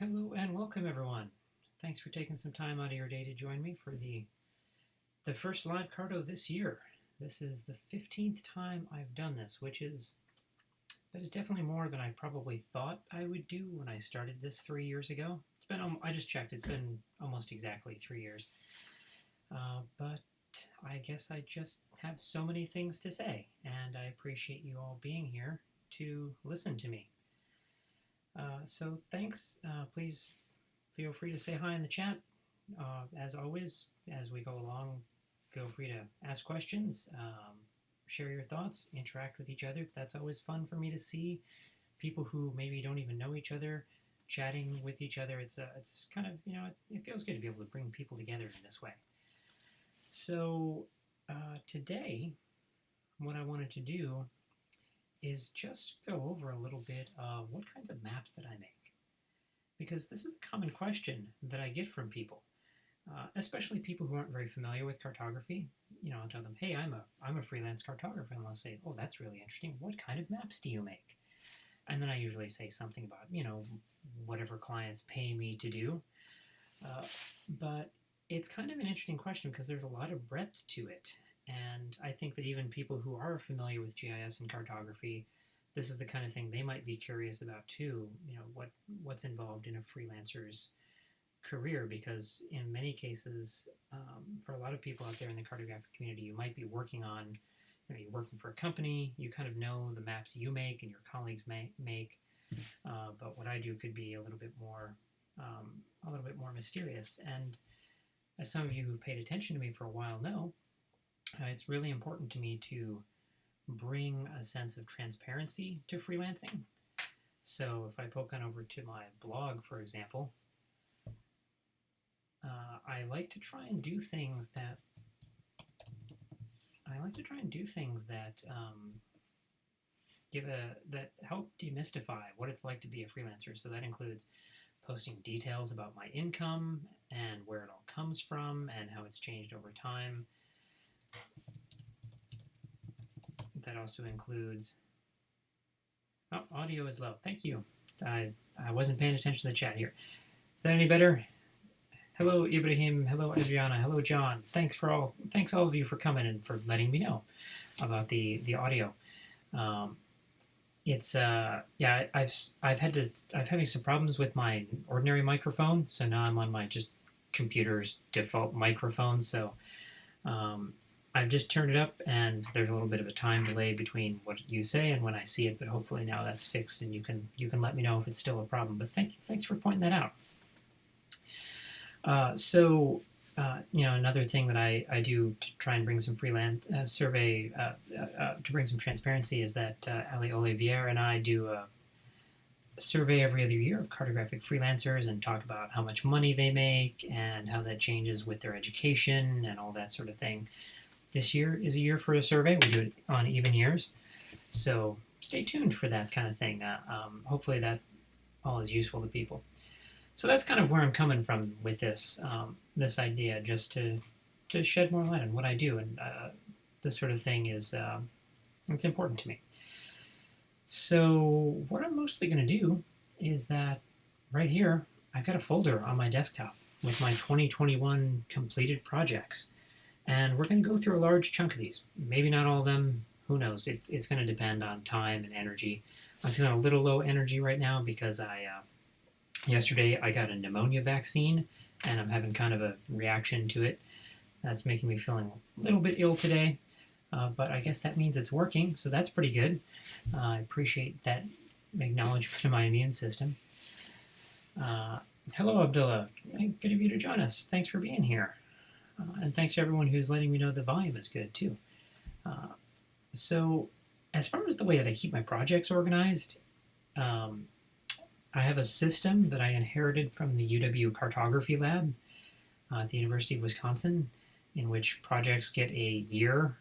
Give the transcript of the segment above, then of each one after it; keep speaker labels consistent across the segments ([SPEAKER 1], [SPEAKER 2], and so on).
[SPEAKER 1] Hello and welcome everyone. Thanks for taking some time out of your day to join me for the first live Carto this year. This is the 15th time I've done this, that is definitely more than I probably thought I would do when I started this 3 years ago. I just checked, it's been almost exactly 3 years. But I guess I just have so many things to say, and I appreciate you all being here to listen to me. So thanks. Please feel free to say hi in the chat. As always, as we go along, feel free to ask questions, share your thoughts, interact with each other. That's always fun for me to see people who maybe don't even know each other chatting with each other. It's kind of, it feels good to be able to bring people together in this way. So today, what I wanted to do is just go over a little bit of what kinds of maps that I make. Because this is a common question that I get from people, especially people who aren't very familiar with cartography. I'll tell them, hey, I'm a freelance cartographer, and they'll say, oh, that's really interesting. What kind of maps do you make? And then I usually say something about, whatever clients pay me to do. But it's kind of an interesting question because there's a lot of breadth to it. And I think that even people who are familiar with GIS and cartography, this is the kind of thing they might be curious about too. What's involved in a freelancer's career, because in many cases, for a lot of people out there in the cartographic community, you might be working on, you're working for a company, you kind of know the maps you make and your colleagues make, but what I do could be a little bit more mysterious. And as some of you who've paid attention to me for a while know, it's really important to me to bring a sense of transparency to freelancing. So if I poke on over to my blog, for example, I like to try and do things that that help demystify what it's like to be a freelancer. So that includes posting details about my income and where it all comes from and how it's changed over time. That also includes... Oh, audio is low. Thank you. I wasn't paying attention to the chat here. Is that any better? Hello, Ibrahim. Hello, Adriana. Hello, John. Thanks all of you for coming and for letting me know about the audio. I'm having some problems with my ordinary microphone, so now I'm on my just computer's default microphone. So I've just turned it up, and there's a little bit of a time delay between what you say and when I see it. But hopefully now that's fixed, and you can let me know if it's still a problem. But thanks for pointing that out. Another thing that I do to try and bring some freelance survey to bring some transparency is that Ali Olivier and I do a survey every other year of cartographic freelancers and talk about how much money they make and how that changes with their education and all that sort of thing. This year is a year for a survey. We do it on even years, so stay tuned for that kind of thing. Hopefully that all is useful to people. So that's kind of where I'm coming from with this this idea, just to shed more light on what I do, and this sort of thing is it's important to me. So what I'm mostly going to do is that right here I've got a folder on my desktop with my 2021 completed projects, and we're going to go through a large chunk of these. Maybe not all of them. Who knows? It's going to depend on time and energy. I'm feeling a little low energy right now because yesterday I got a pneumonia vaccine, and I'm having kind of a reaction to it. That's making me feeling a little bit ill today, but I guess that means it's working, so that's pretty good. I appreciate that acknowledgement of my immune system. Hello, Abdullah. Good of you to join us. Thanks for being here. And thanks to everyone who's letting me know the volume is good, too. So as far as the way that I keep my projects organized, I have a system that I inherited from the UW Cartography Lab at the University of Wisconsin, in which projects get a year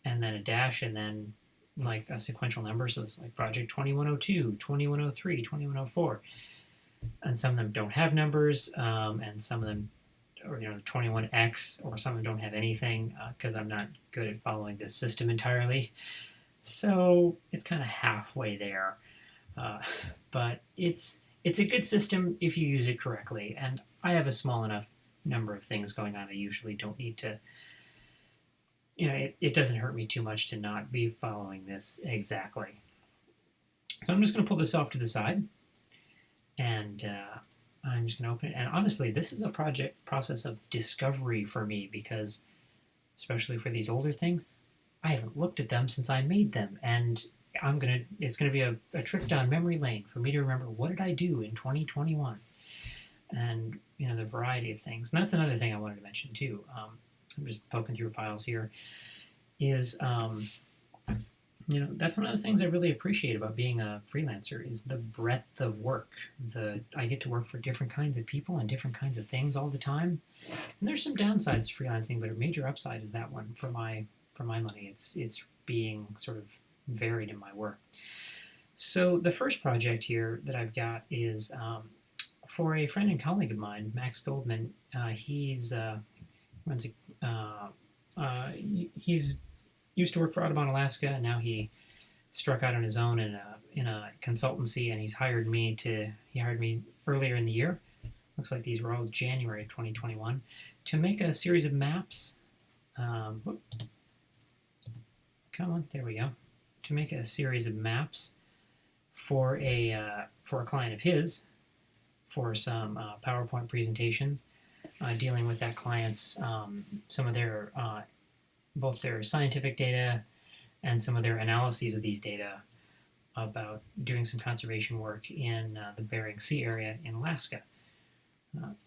[SPEAKER 1] and then a dash and then like a sequential number. So it's like project 2102, 2103, 2104. And some of them don't have numbers, and some of them, or 21X, or some of them don't have anything because I'm not good at following this system entirely. So it's kind of halfway there. But it's it's a good system if you use it correctly, and I have a small enough number of things going on. I usually don't need to, it doesn't hurt me too much to not be following this exactly. So I'm just going to pull this off to the side, and I'm just going to open it. And honestly, this is a process of discovery for me, because especially for these older things, I haven't looked at them since I made them, and it's gonna be a trip down memory lane for me to remember what did I do in 2021, and the variety of things. And that's another thing I wanted to mention too. I'm just poking through files here. Is that's one of the things I really appreciate about being a freelancer is the breadth of work. I get to work for different kinds of people and different kinds of things all the time. And there's some downsides to freelancing, but a major upside is that one for my money. It's being sort of varied in my work. So the first project here that I've got is for a friend and colleague of mine, Max Goldman. He's used to work for Audubon Alaska, and now he struck out on his own in a consultancy, and he hired me earlier in the year. Looks like these were all January 2021 to make a series of maps. Come on, there we go. To make a series of maps for a client of his for some PowerPoint presentations, dealing with that client's some of their both their scientific data and some of their analyses of these data about doing some conservation work in the Bering Sea area in Alaska.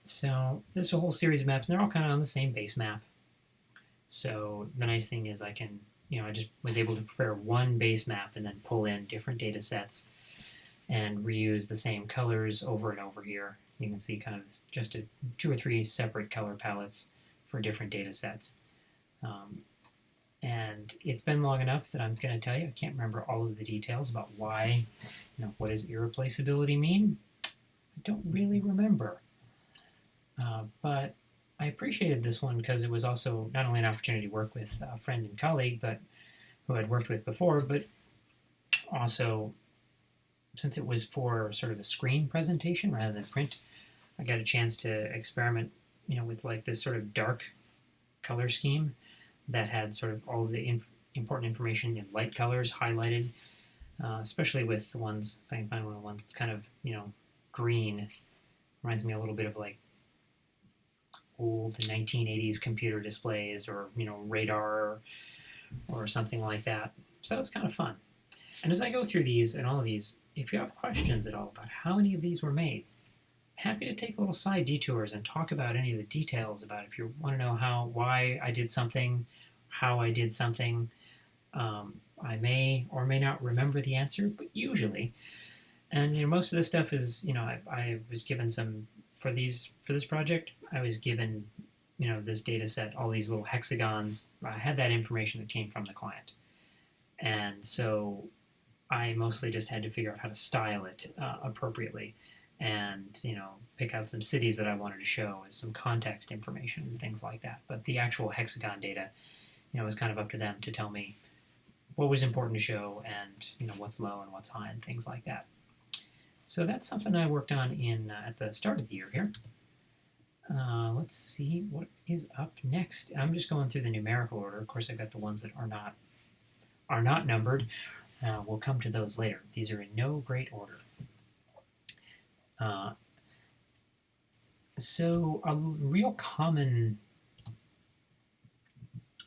[SPEAKER 1] So this is a whole series of maps, and they're all kind of on the same base map. So the nice thing is I can, I just was able to prepare one base map and then pull in different data sets and reuse the same colors over and over here. You can see kind of just 2 or 3 separate color palettes for different data sets. And it's been long enough that I'm going to tell you, I can't remember all of the details about why, what does irreplaceability mean? I don't really remember. But I appreciated this one because it was also not only an opportunity to work with a friend and colleague, but who I'd worked with before, but also since it was for sort of a screen presentation rather than print, I got a chance to experiment, with like this sort of dark color scheme that had sort of all of the important information in light colors highlighted, especially with the ones, if I can find one of the ones that's kind of, green. Reminds me a little bit of like old 1980s computer displays or, radar or something like that. So it's kind of fun. And as I go through these and all of these, if you have questions at all about how any of these were made, happy to take little side detours and talk about any of the details about it. If you want to know why I did something, how I did something, I may or may not remember the answer, but usually. And most of this stuff is, I was given some for this project. I was given, this data set, all these little hexagons. I had that information that came from the client, and so I mostly just had to figure out how to style it appropriately, and pick out some cities that I wanted to show as some context information and things like that. But the actual hexagon data, was kind of up to them to tell me what was important to show and what's low and what's high and things like that. So that's something I worked on at the start of the year here. Let's see what is up next. I'm just going through the numerical order. Of course, I've got the ones that are not numbered. We'll come to those later. These are in no great order. So a real common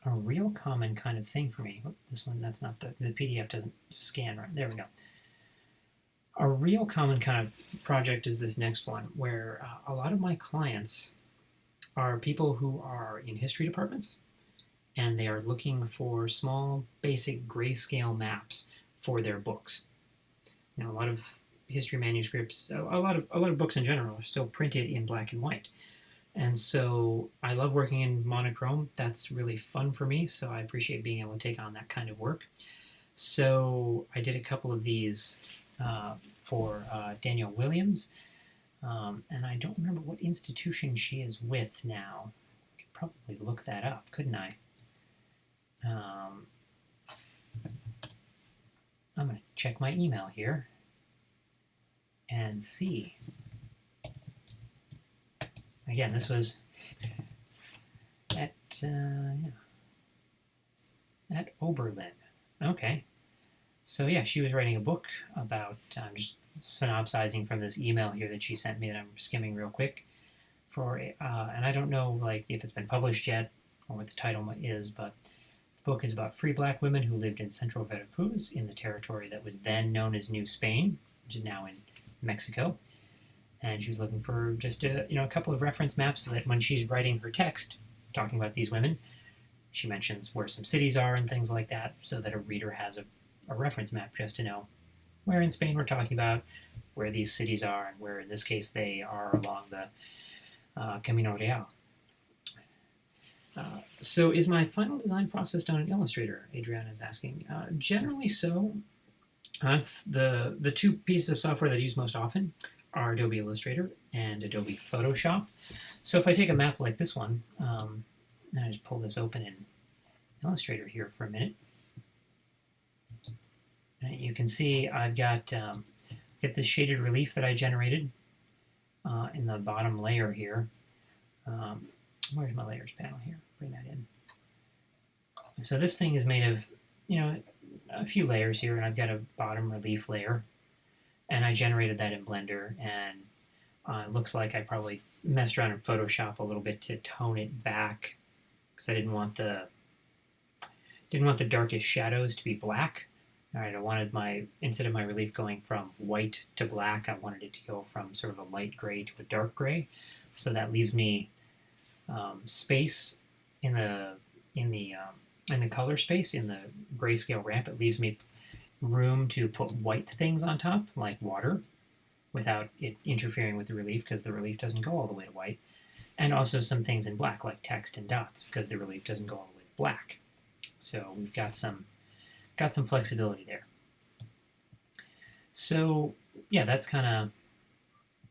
[SPEAKER 1] kind of thing for me. Oh, this one, that's not the PDF doesn't scan right. There we go. A real common kind of project is this next one, where a lot of my clients are people who are in history departments, and they are looking for small, basic grayscale maps for their books. A lot of history manuscripts, a lot of books in general are still printed in black and white. And so I love working in monochrome. That's really fun for me, so I appreciate being able to take on that kind of work. So I did a couple of these for Danielle Williams, and I don't remember what institution she is with now. I could probably look that up, couldn't I? I'm going to check my email here, and and see. Again, this was at Oberlin. Okay. So yeah, she was writing a book about, I'm just synopsizing from this email here that she sent me that I'm skimming real quick. And I don't know like if it's been published yet or what the title is, but the book is about free black women who lived in central Veracruz in the territory that was then known as New Spain, which is now in Mexico. And she was looking for just a couple of reference maps so that when she's writing her text talking about these women, she mentions where some cities are and things like that, so that a reader has a reference map just to know where in Spain we're talking about, where these cities are, and where in this case they are along the Camino Real. So is my final design process done in Illustrator? Adriana is asking. Generally so. That's the two pieces of software that I use most often are Adobe Illustrator and Adobe Photoshop. So if I take a map like this one, and I just pull this open in Illustrator here for a minute, and you can see I've got this shaded relief that I generated in the bottom layer here. Where's my layers panel here? Bring that in. So this thing is made of, a few layers here, and I've got a bottom relief layer, and I generated that in Blender, and it looks like I probably messed around in Photoshop a little bit to tone it back because I didn't want the darkest shadows to be black. All right, I wanted instead of my relief going from white to black, I wanted it to go from sort of a light gray to a dark gray. So that leaves me space in the color space in the grayscale ramp. It leaves me room to put white things on top, like water, without it interfering with the relief, because the relief doesn't go all the way to white, and also some things in black, like text and dots, because the relief doesn't go all the way to black. So we've got some flexibility there. So yeah, that's kind of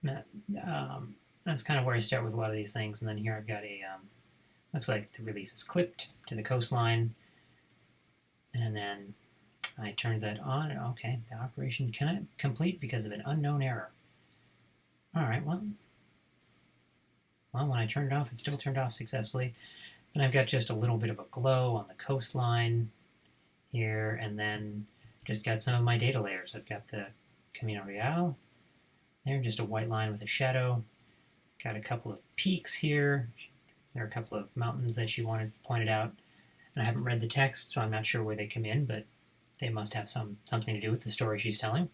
[SPEAKER 1] where I start with a lot of these things, and then here I've got looks like the relief is clipped to the coastline, and then I turned that on. Okay, the operation cannot complete because of an unknown error. All right, well, when I turned it off, it still turned off successfully. And I've got just a little bit of a glow on the coastline here, and then just got some of my data layers. I've got the Camino Real there, just a white line with a shadow. Got a couple of peaks here. There are a couple of mountains that she pointed out. And I haven't read the text, so I'm not sure where they come in, but they must have something to do with the story she's telling.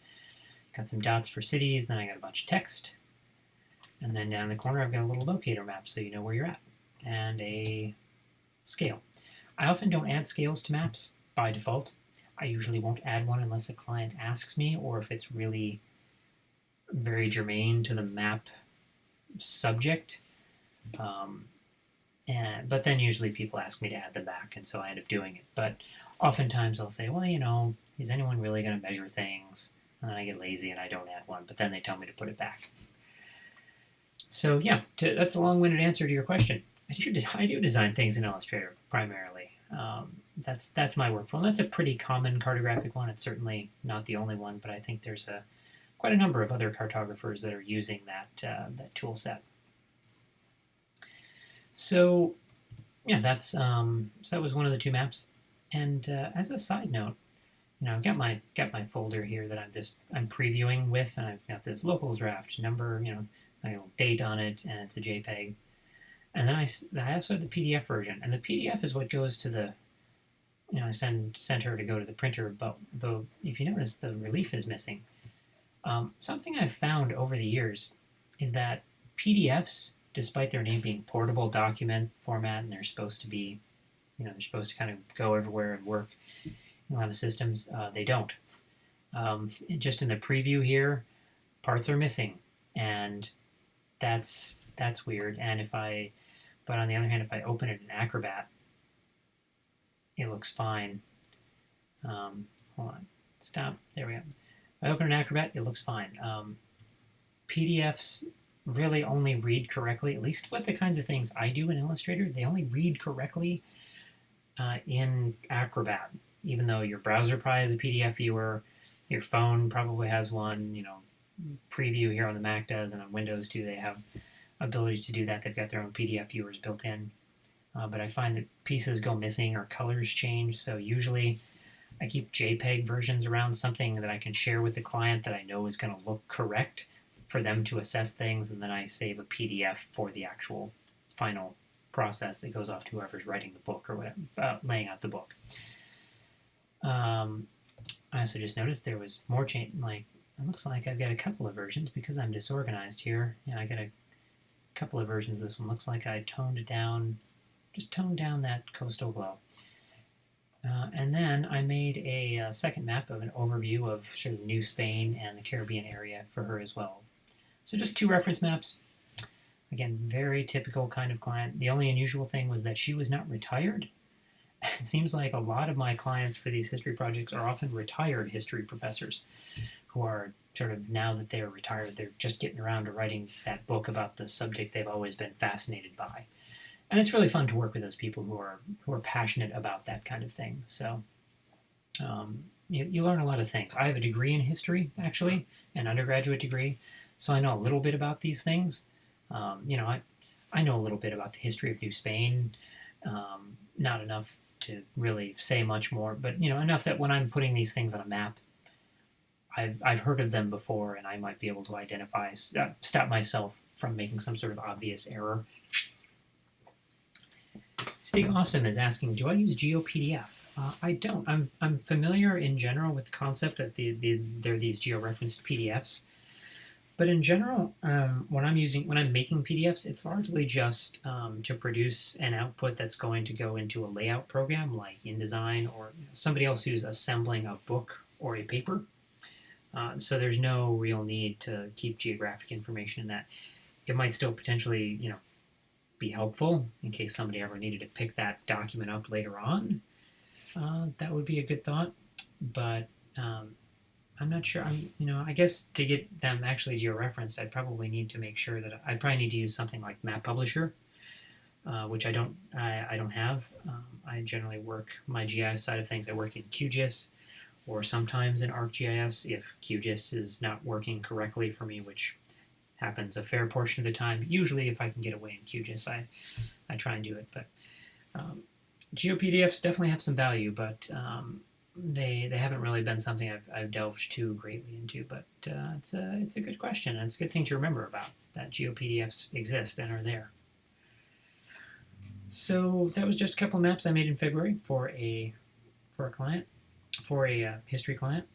[SPEAKER 1] Got some dots for cities, then I got a bunch of text. And then down in the corner, I've got a little locator map so you know where you're at. And a scale. I often don't add scales to maps by default. I usually won't add one unless a client asks me, or if it's really very germane to the map subject. But then usually people ask me to add them back, and so I end up doing it. But oftentimes I'll say, well, is anyone really going to measure things? And then I get lazy and I don't add one, but then they tell me to put it back. So yeah, that's a long-winded answer to your question. I do design things in Illustrator primarily. That's my workflow, and that's a pretty common cartographic one. It's certainly not the only one, but I think there's quite a number of other cartographers that are using that tool set. So yeah, so that was one of the two maps. And as a side note, I've got my folder here that I'm previewing with, and I've got this local draft number, date on it, and it's a JPEG. And then I also have the PDF version, and the PDF is what goes to the, I send her to go to the printer. But if you notice, the relief is missing. Something I've found over the years is that PDFs, despite their name being portable document format, and they're supposed to be, they're supposed to kind of go everywhere and work in a lot of systems, they don't. Just in the preview here, parts are missing, and that's weird. And but on the other hand, if I open it in Acrobat, it looks fine. Hold on, stop. There we go. If I open an Acrobat, it looks fine. PDFs really only read correctly, at least with the kinds of things I do in Illustrator, they only read correctly in Acrobat. Even though your browser probably has a PDF viewer, your phone probably has one, preview here on the Mac does, and on Windows too, they have ability to do that. They've got their own PDF viewers built in. But I find that pieces go missing or colors change, so usually I keep JPEG versions around, something that I can share with the client that I know is going to look correct for them to assess things, and then I save a PDF for the actual final process that goes off to whoever's writing the book or whatever, laying out the book. I also just noticed there was more change. Like, it looks like I've got a couple of versions because I'm disorganized here. Yeah, I got a couple of versions of this one. Looks like I toned down that coastal glow. And then I made a second map of an overview of sort of New Spain and the Caribbean area for her as well. So just 2 reference maps. Again, very typical kind of client. The only unusual thing was that she was not retired. It seems like a lot of my clients for these history projects are often retired history professors who are sort of, now that they are retired, they're just getting around to writing that book about the subject they've always been fascinated by. And it's really fun to work with those people who are passionate about that kind of thing. So you learn a lot of things. I have a degree in history, actually, an undergraduate degree, so I know a little bit about these things. I know a little bit about the history of New Spain, not enough to really say much more, but enough that when I'm putting these things on a map, I've heard of them before, and I might be able to identify, stop myself from making some sort of obvious error. Stig Awesome is asking, do I use GeoPDF? I don't. I'm familiar in general with the concept that there are these geo-referenced PDFs. But in general, when I'm making PDFs, it's largely just to produce an output that's going to go into a layout program like InDesign or somebody else who's assembling a book or a paper. So there's no real need to keep geographic information in that. It might still potentially, be helpful in case somebody ever needed to pick that document up later on. That would be a good thought, but I'm not sure. I guess to get them actually geo-referenced, I'd probably need to make sure that I'd probably need to use something like Map Publisher, which I don't have. I generally work my GIS side of things. I work in QGIS or sometimes in ArcGIS if QGIS is not working correctly for me, which happens a fair portion of the time. Usually, if I can get away in QGIS, I try and do it. But GeoPDFs definitely have some value, but they haven't really been something I've delved too greatly into. But it's a good question, and it's a good thing to remember about, that GeoPDFs exist and are there. So that was just a couple of maps I made in February for a client, for a history client.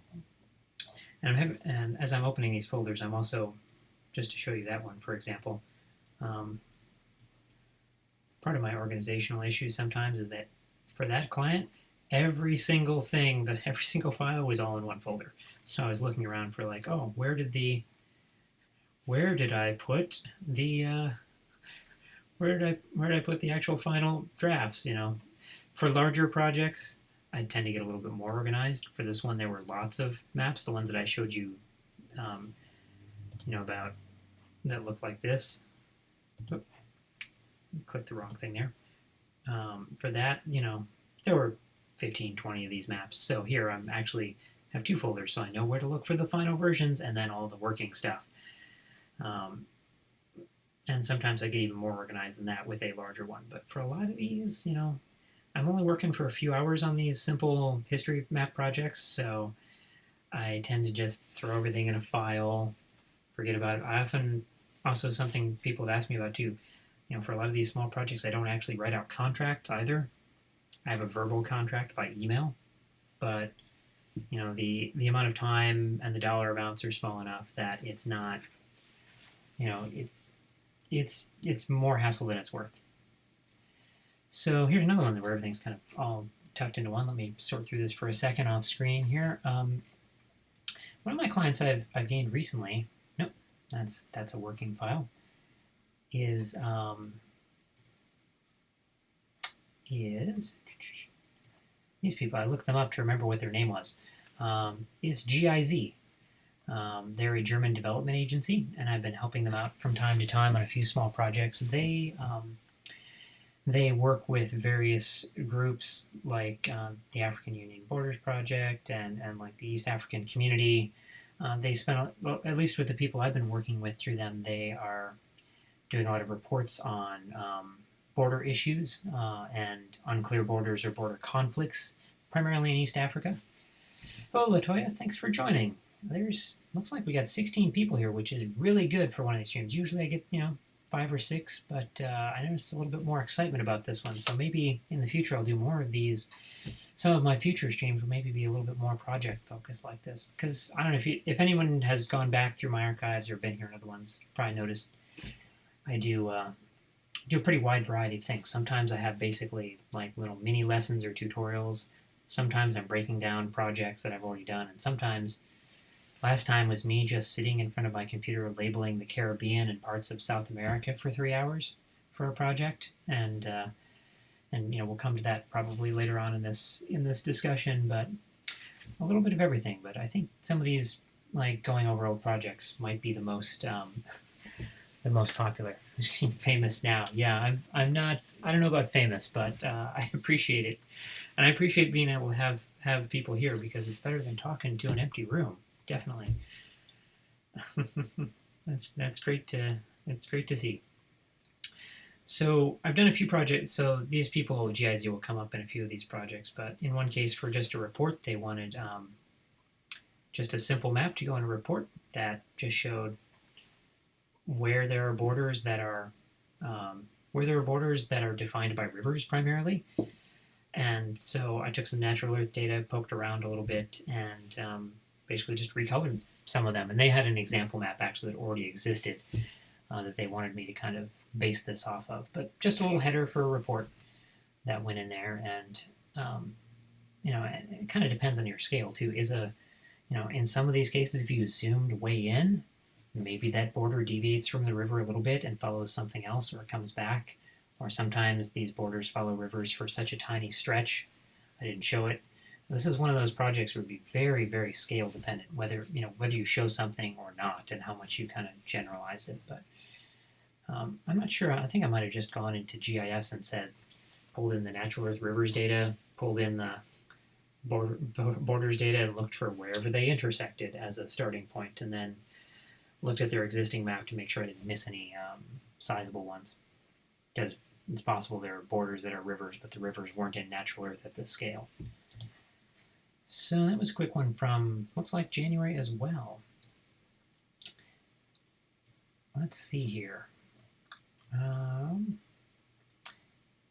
[SPEAKER 1] And as I'm opening these folders, I'm also, just to show you that one, for example, part of my organizational issue sometimes is that for that client, every single file was all in one folder. So I was looking around for like, oh, where did I put the where did I put the actual final drafts? For larger projects, I tend to get a little bit more organized. For this one, there were lots of maps. The ones that I showed you, about that look like this. Oop, clicked the wrong thing there. For that, there were 15, 20 of these maps. So here I'm actually have 2 folders, so I know where to look for the final versions and then all the working stuff. And sometimes I get even more organized than that with a larger one. But for a lot of these, I'm only working for a few hours on these simple history map projects, so I tend to just throw everything in a file, forget about it. I often, also something people have asked me about too, for a lot of these small projects, I don't actually write out contracts either. I have a verbal contract by email, but the amount of time and the dollar amounts are small enough that it's not, it's more hassle than it's worth. So here's another one where everything's kind of all tucked into one. Let me sort through this for a second off screen here. One of my clients I've gained recently, nope, that's a working file, is these people, I looked them up to remember what their name was, is GIZ. They're a German development agency, and I've been helping them out from time to time on a few small projects. They work with various groups like the African Union Borders Project and like the East African Community, They spent, well, at least with the people I've been working with through them, they are doing a lot of reports on border issues and unclear borders or border conflicts, primarily in East Africa. Oh, Latoya, thanks for joining. Looks like we got 16 people here, which is really good for one of these streams. Usually I get 5 or 6, but I noticed a little bit more excitement about this one. So maybe in the future I'll do more of these. Some of my future streams will maybe be a little bit more project focused like this, because I don't know if anyone has gone back through my archives or been here in other ones, probably noticed I do a pretty wide variety of things. Sometimes I have basically like little mini lessons or tutorials. Sometimes I'm breaking down projects that I've already done, and sometimes last time was me just sitting in front of my computer labeling the Caribbean and parts of South America for 3 hours for a project, and we'll come to that probably later on in this discussion, but a little bit of everything. But I think some of these, like going over old projects, might be the most popular. Famous now, yeah. I'm not. I don't know about famous, but I appreciate it, and I appreciate being able to have people here, because it's better than talking to an empty room. Definitely. That's great to see. So I've done a few projects. So these people, GIZ, will come up in a few of these projects. But in one case, for just a report, they wanted just a simple map to go in a report that just showed where there are borders that are defined by rivers primarily. And so I took some natural earth data, poked around a little bit, and basically just recolored some of them. And they had an example map actually that already existed that they wanted me to kind of base this off of. But just a little header for a report that went in there. And it kind of depends on your scale too. In some of these cases, if you zoomed way in, maybe that border deviates from the river a little bit and follows something else, or it comes back. Or sometimes these borders follow rivers for such a tiny stretch. I didn't show it. This is one of those projects that would be very, very scale dependent, whether you show something or not, and how much you kind of generalize it. But I'm not sure. I think I might have just gone into GIS and pulled in the natural earth rivers data, pulled in the borders data, and looked for wherever they intersected as a starting point, and then looked at their existing map to make sure I didn't miss any sizable ones. Because it's possible there are borders that are rivers, but the rivers weren't in natural earth at this scale. So that was a quick one from, looks like January as well. Let's see here.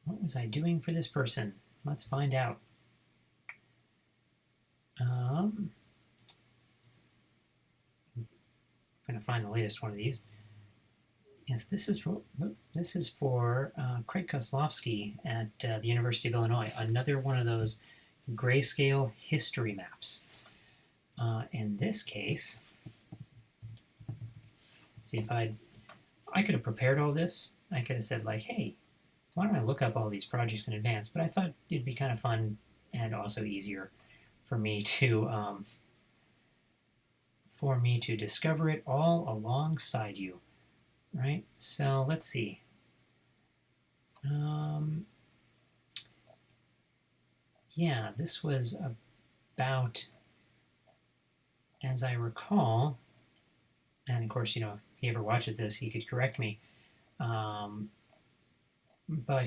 [SPEAKER 1] What was I doing for this person? Let's find out. I'm going to find the latest one of these. Yes, this is for Craig Kozlowski at the University of Illinois. Another one of those grayscale history maps. In this case, see if I could have prepared all this. I could have said like, hey, why don't I look up all these projects in advance? But I thought it'd be kind of fun and also easier for me to discover it all alongside you, right? So let's see. Yeah, this was about, as I recall, and of course, if he ever watches this, he could correct me. But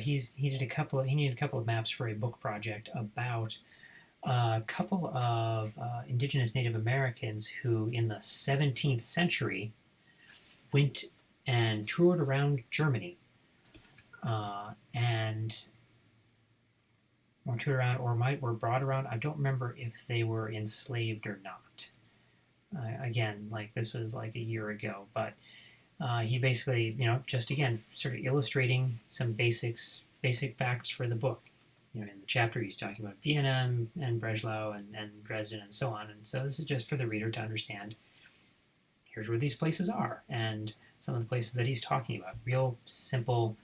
[SPEAKER 1] he needed a couple of maps for a book project about a couple of indigenous Native Americans who, in the 17th century, went and toured around Germany, were brought around. I don't remember if they were enslaved or not. Again, like this was like a year ago, but he basically, just again, sort of illustrating some basic facts for the book. In the chapter he's talking about Vienna and Breslau and Dresden and so on. And so this is just for the reader to understand, here's where these places are, and some of the places that he's talking about. Real simple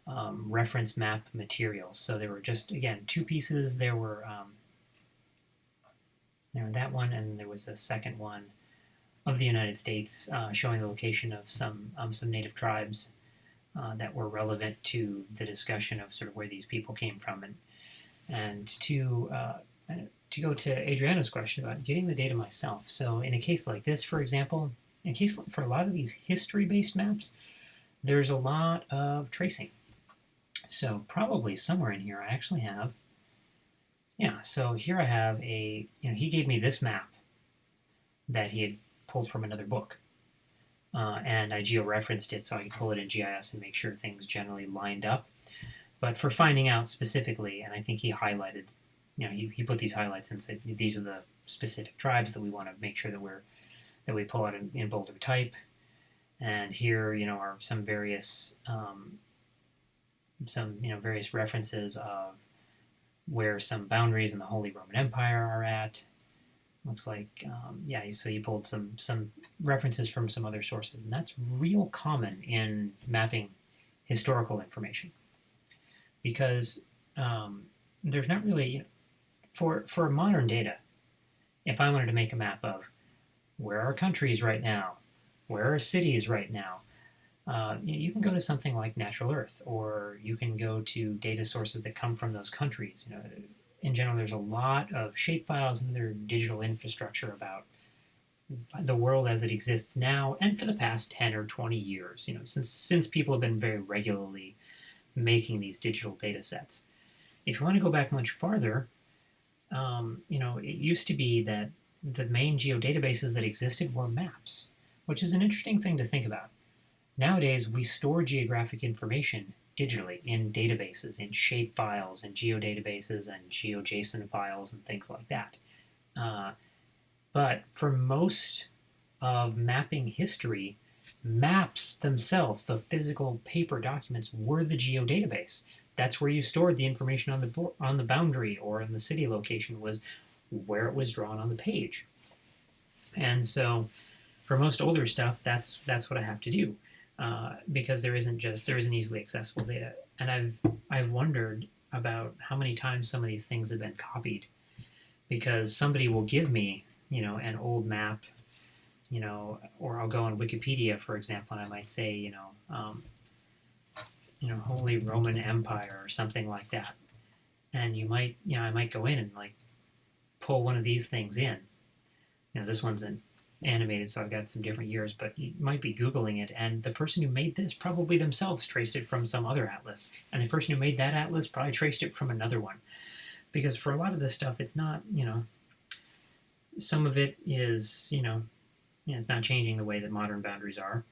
[SPEAKER 1] reference map materials. So there were just, again, 2 pieces. There were that one, and there was a second one of the United States showing the location of some native tribes that were relevant to the discussion of sort of where these people came from, and to to go to Adriana's question about getting the data myself. So in a case like this, for example, for a lot of these history-based maps, there's a lot of tracing. So probably somewhere in here I actually have, yeah, so here I have he gave me this map that he had pulled from another book. And I georeferenced it so I could pull it in GIS and make sure things generally lined up. But for finding out specifically, and I think he highlighted, he put these highlights and said these are the specific tribes that we want to make sure that we pull out in bolder type. And here, are some various various references of where some boundaries in the Holy Roman Empire are at. Looks like, so he pulled some references from some other sources, and that's real common in mapping historical information, because there's not really, for modern data, if I wanted to make a map of where are countries right now, where are cities right now, you can go to something like Natural Earth, or you can go to data sources that come from those countries. In general, there's a lot of shapefiles and other digital infrastructure about the world as it exists now and for the past 10 or 20 years, since people have been very regularly making these digital data sets. If you want to go back much farther, it used to be that the main geodatabases that existed were maps, which is an interesting thing to think about. Nowadays, we store geographic information digitally in databases, in shape files, and geodatabases, and GeoJSON files, and things like that. But for most of mapping history, maps themselves, the physical paper documents, were the geodatabase. That's where you stored the information on the boundary or in the city location, was where it was drawn on the page. And so for most older stuff, that's what I have to do. Because there isn't easily accessible data, and I've wondered about how many times some of these things have been copied, because somebody will give me an old map, or I'll go on Wikipedia, for example, and I might say Holy Roman Empire or something like that, and I might go in and pull one of these things in. This one's an animated, so I've got some different years, but you might be Googling it, and the person who made this probably themselves traced it from some other atlas, and the person who made that atlas probably traced it from another one. Because for a lot of this stuff, it's not, some of it is, it's not changing the way that modern boundaries are.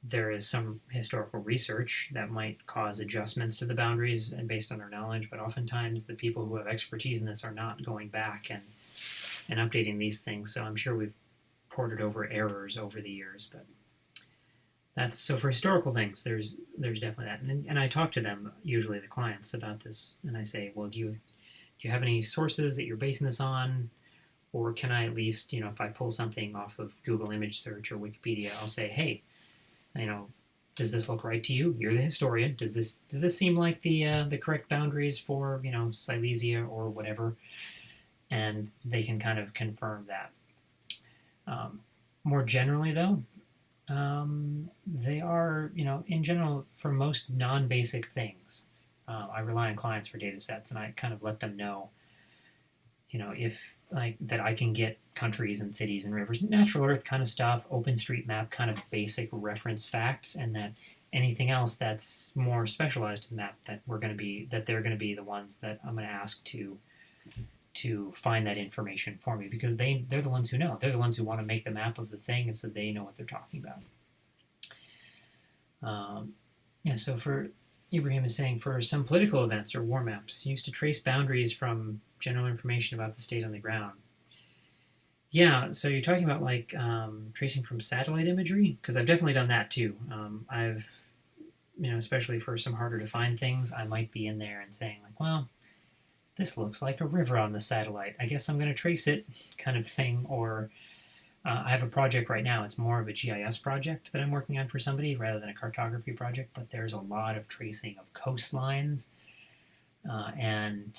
[SPEAKER 1] There is some historical research that might cause adjustments to the boundaries and based on our knowledge, but oftentimes the people who have expertise in this are not going back and updating these things, so I'm sure we've ported over errors over the years, but that's so for historical things. There's definitely that, and I talk to them, usually the clients, about this, and I say, well, do you have any sources that you're basing this on, or can I at least, if I pull something off of Google image search or Wikipedia, I'll say, hey, does this look right to you? You're the historian. Does this seem like the correct boundaries for Silesia or whatever? And they can kind of confirm that. More generally, though, they are, in general, for most non-basic things, I rely on clients for data sets, and I kind of let them know, if that I can get countries and cities and rivers, Natural Earth kind of stuff, OpenStreetMap kind of basic reference facts, and that anything else that's more specialized to map that they're going to be the ones that I'm going to ask to find that information for me, because they're the ones who know. They're the ones who want to make the map of the thing, and so they know what they're talking about. So for Ibrahim is saying, for some political events or war maps, used to trace boundaries from general information about the state on the ground. Yeah, so you're talking about tracing from satellite imagery? Because I've definitely done that too. I've, especially for some harder to find things, I might be in there and saying well, this looks like a river on the satellite. I guess I'm going to trace it, kind of thing. Or I have a project right now. It's more of a GIS project that I'm working on for somebody rather than a cartography project, but there's a lot of tracing of coastlines and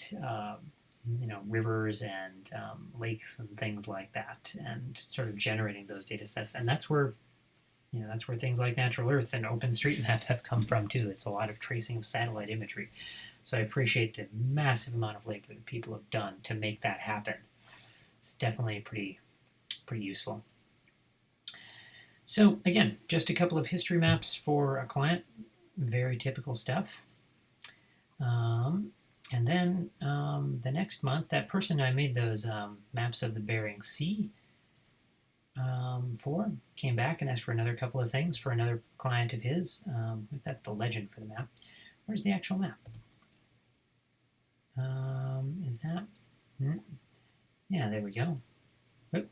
[SPEAKER 1] rivers and lakes and things like that, and sort of generating those data sets. And that's where things like Natural Earth and OpenStreetMap have come from too. It's a lot of tracing of satellite imagery. So I appreciate the massive amount of labor that people have done to make that happen. It's definitely pretty useful. So again, just a couple of history maps for a client, very typical stuff. And then the next month, that person I made those maps of the Bering Sea for came back and asked for another couple of things for another client of his. That's the legend for the map. Where's the actual map? Is that? Yeah, there we go. Oop.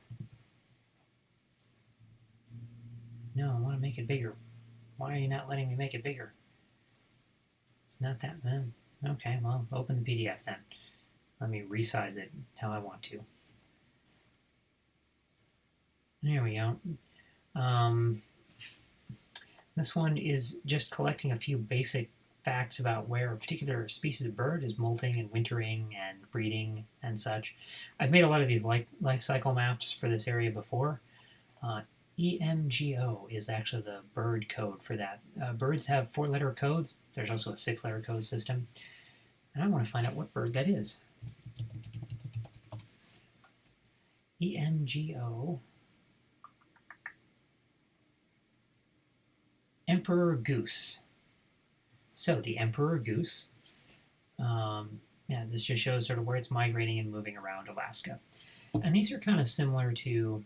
[SPEAKER 1] No, I want to make it bigger. Why are you not letting me make it bigger? It's not that then. Okay, well, open the PDF then. Let me resize it how I want to. There we go. This one is just collecting a few basic facts about where a particular species of bird is molting and wintering and breeding and such. I've made a lot of these life cycle maps for this area before. EMGO is actually the bird code for that. Birds have 4-letter codes. There's also a 6-letter code system. And I want to find out what bird that is. EMGO. Emperor goose. So the emperor goose, this just shows sort of where it's migrating and moving around Alaska. And these are kind of similar to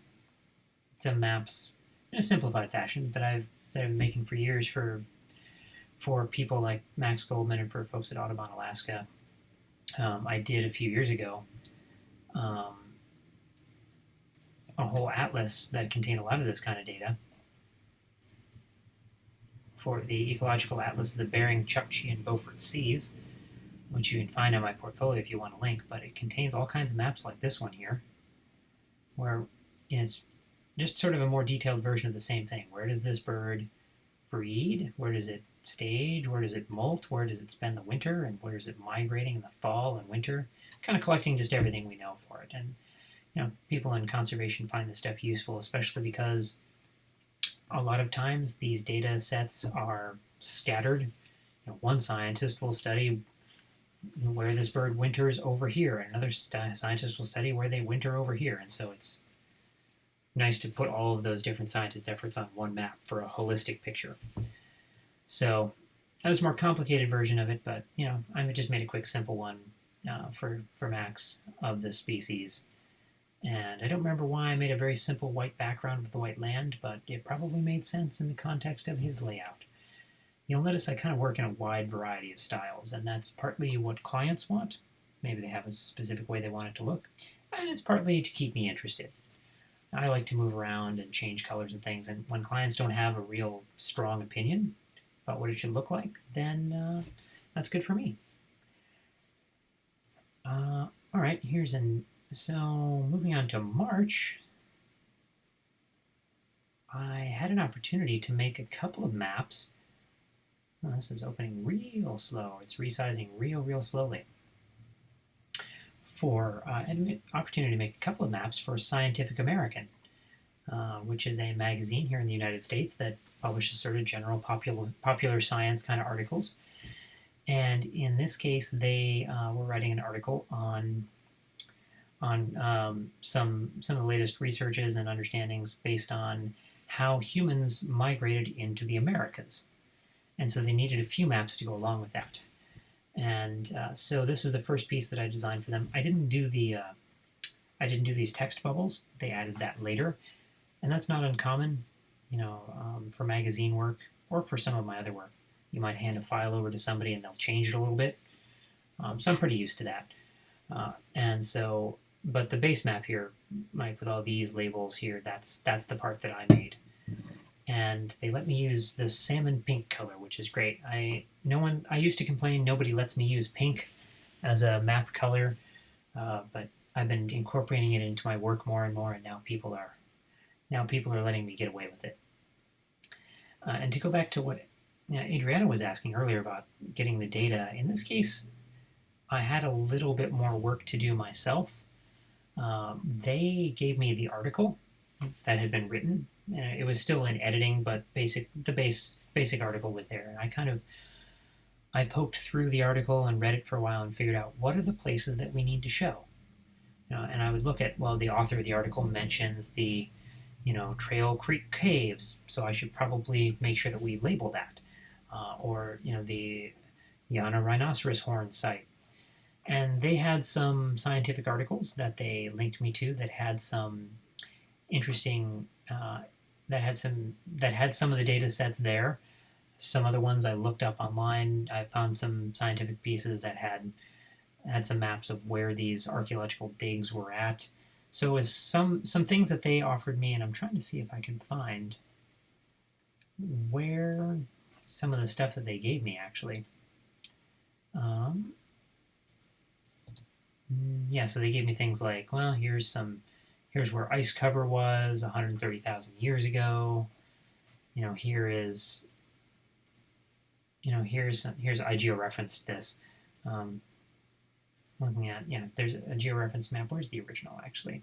[SPEAKER 1] some maps in a simplified fashion that I've been making for years for people like Max Goldman and for folks at Audubon Alaska. I did a few years ago a whole atlas that contained a lot of this kind of data for the Ecological Atlas of the Bering, Chukchi, and Beaufort Seas, which you can find on my portfolio if you want a link, but it contains all kinds of maps like this one here, where it's just sort of a more detailed version of the same thing. Where does this bird breed? Where does it stage? Where does it molt? Where does it spend the winter? And where is it migrating in the fall and winter? Kind of collecting just everything we know for it. And people in conservation find this stuff useful, especially because a lot of times these data sets are scattered. One scientist will study where this bird winters over here, and another scientist will study where they winter over here. And so it's nice to put all of those different scientists' efforts on one map for a holistic picture. So that was a more complicated version of it, but I just made a quick, simple one for Max of this species. And I don't remember why I made a very simple white background with the white land, but it probably made sense in the context of his layout. You'll notice I kind of work in a wide variety of styles, and that's partly what clients want. Maybe they have a specific way they want it to look, and it's partly to keep me interested. I like to move around and change colors and things, and when clients don't have a real strong opinion about what it should look like, then that's good for me. All right, so moving on to March, I had an opportunity to make a couple of maps. Oh, this is opening real slow. It's resizing real slowly. I had an opportunity to make a couple of maps for Scientific American, which is a magazine here in the United States that publishes sort of general popular science kind of articles. And in this case, they were writing an article on some of the latest researches and understandings based on how humans migrated into the Americas. And so they needed a few maps to go along with that. And so this is the first piece that I designed for them. I didn't do these text bubbles. They added that later, and that's not uncommon, for magazine work or for some of my other work. You might hand a file over to somebody and they'll change it a little bit. So I'm pretty used to that. But the base map here, with all these labels here, that's the part that I made. And they let me use the salmon pink color, which is great. I used to complain nobody lets me use pink as a map color, but I've been incorporating it into my work more and more, and now people are letting me get away with it. And to go back to what Adriana was asking earlier about getting the data, in this case, I had a little bit more work to do myself. They gave me the article that had been written. It was still in editing, but the basic article was there. And I kind of I poked through the article and read it for a while and figured out what are the places that we need to show. And I would look at, well, the author of the article mentions the, Trail Creek Caves, so I should probably make sure that we label that. Or, the Yana Rhinoceros Horn site. And they had some scientific articles that they linked me to that had some interesting, that had some of the data sets there. Some other ones I looked up online. I found some scientific pieces that had some maps of where these archaeological digs were at. So it was some things that they offered me, and I'm trying to see if I can find where some of the stuff that they gave me actually. Yeah, so they gave me things like, well, here's where ice cover was 130,000 years ago. Here's I georeferenced this. Looking at, there's a georeference map. Where's the original actually?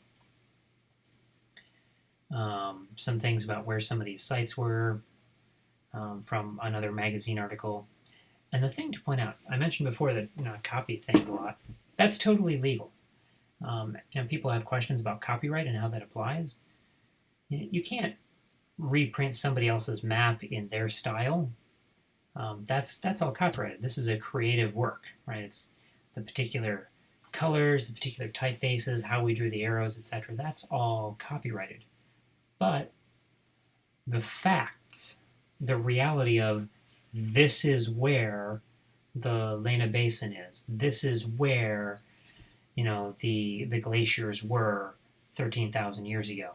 [SPEAKER 1] Some things about where some of these sites were from another magazine article. And the thing to point out, I mentioned before that I copy things a lot. That's totally legal. People have questions about copyright and how that applies. You can't reprint somebody else's map in their style. That's all copyrighted. This is a creative work, right? It's the particular colors, the particular typefaces, how we drew the arrows, etc. That's all copyrighted. But the facts, the reality of this is where the Lena Basin is. This is where, the glaciers were 13,000 years ago.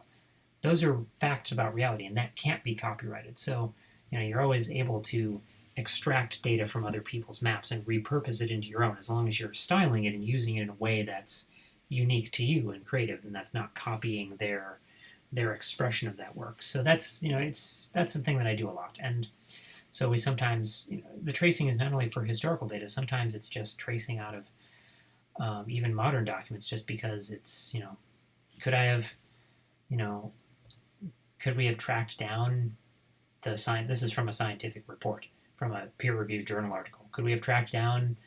[SPEAKER 1] Those are facts about reality, and that can't be copyrighted. So, you're always able to extract data from other people's maps and repurpose it into your own, as long as you're styling it and using it in a way that's unique to you and creative, and that's not copying their expression of that work. So that's that's the thing that I do a lot. And so we sometimes, the tracing is not only for historical data, sometimes it's just tracing out of even modern documents, just because it's, could I have, could we have tracked down this is from a scientific report, from a peer-reviewed journal article. Could we have tracked down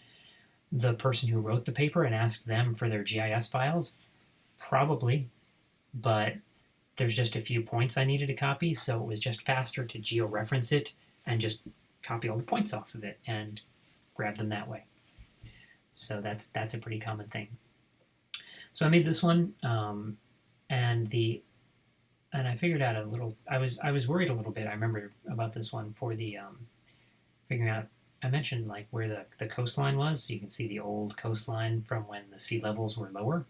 [SPEAKER 1] the person who wrote the paper and asked them for their GIS files? Probably, but there's just a few points I needed to copy, so it was just faster to georeference it and just copy all the points off of it and grab them that way. So that's a pretty common thing. So I made this one, and I figured out a little. I was worried a little bit. I remember about this one for the figuring out. I mentioned like where the coastline was, so you can see the old coastline from when the sea levels were lower,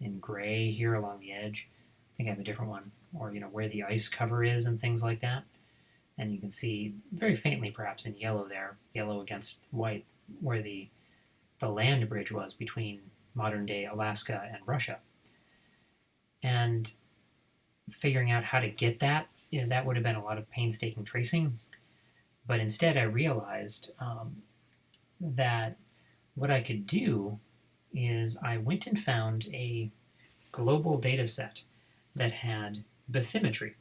[SPEAKER 1] in gray here along the edge. I think I have a different one, or where the ice cover is and things like that. And you can see very faintly, perhaps in yellow there, yellow against white, where the land bridge was between modern-day Alaska and Russia. And figuring out how to get that, that would have been a lot of painstaking tracing. But instead, I realized that what I could do is I went and found a global data set that had bathymetry,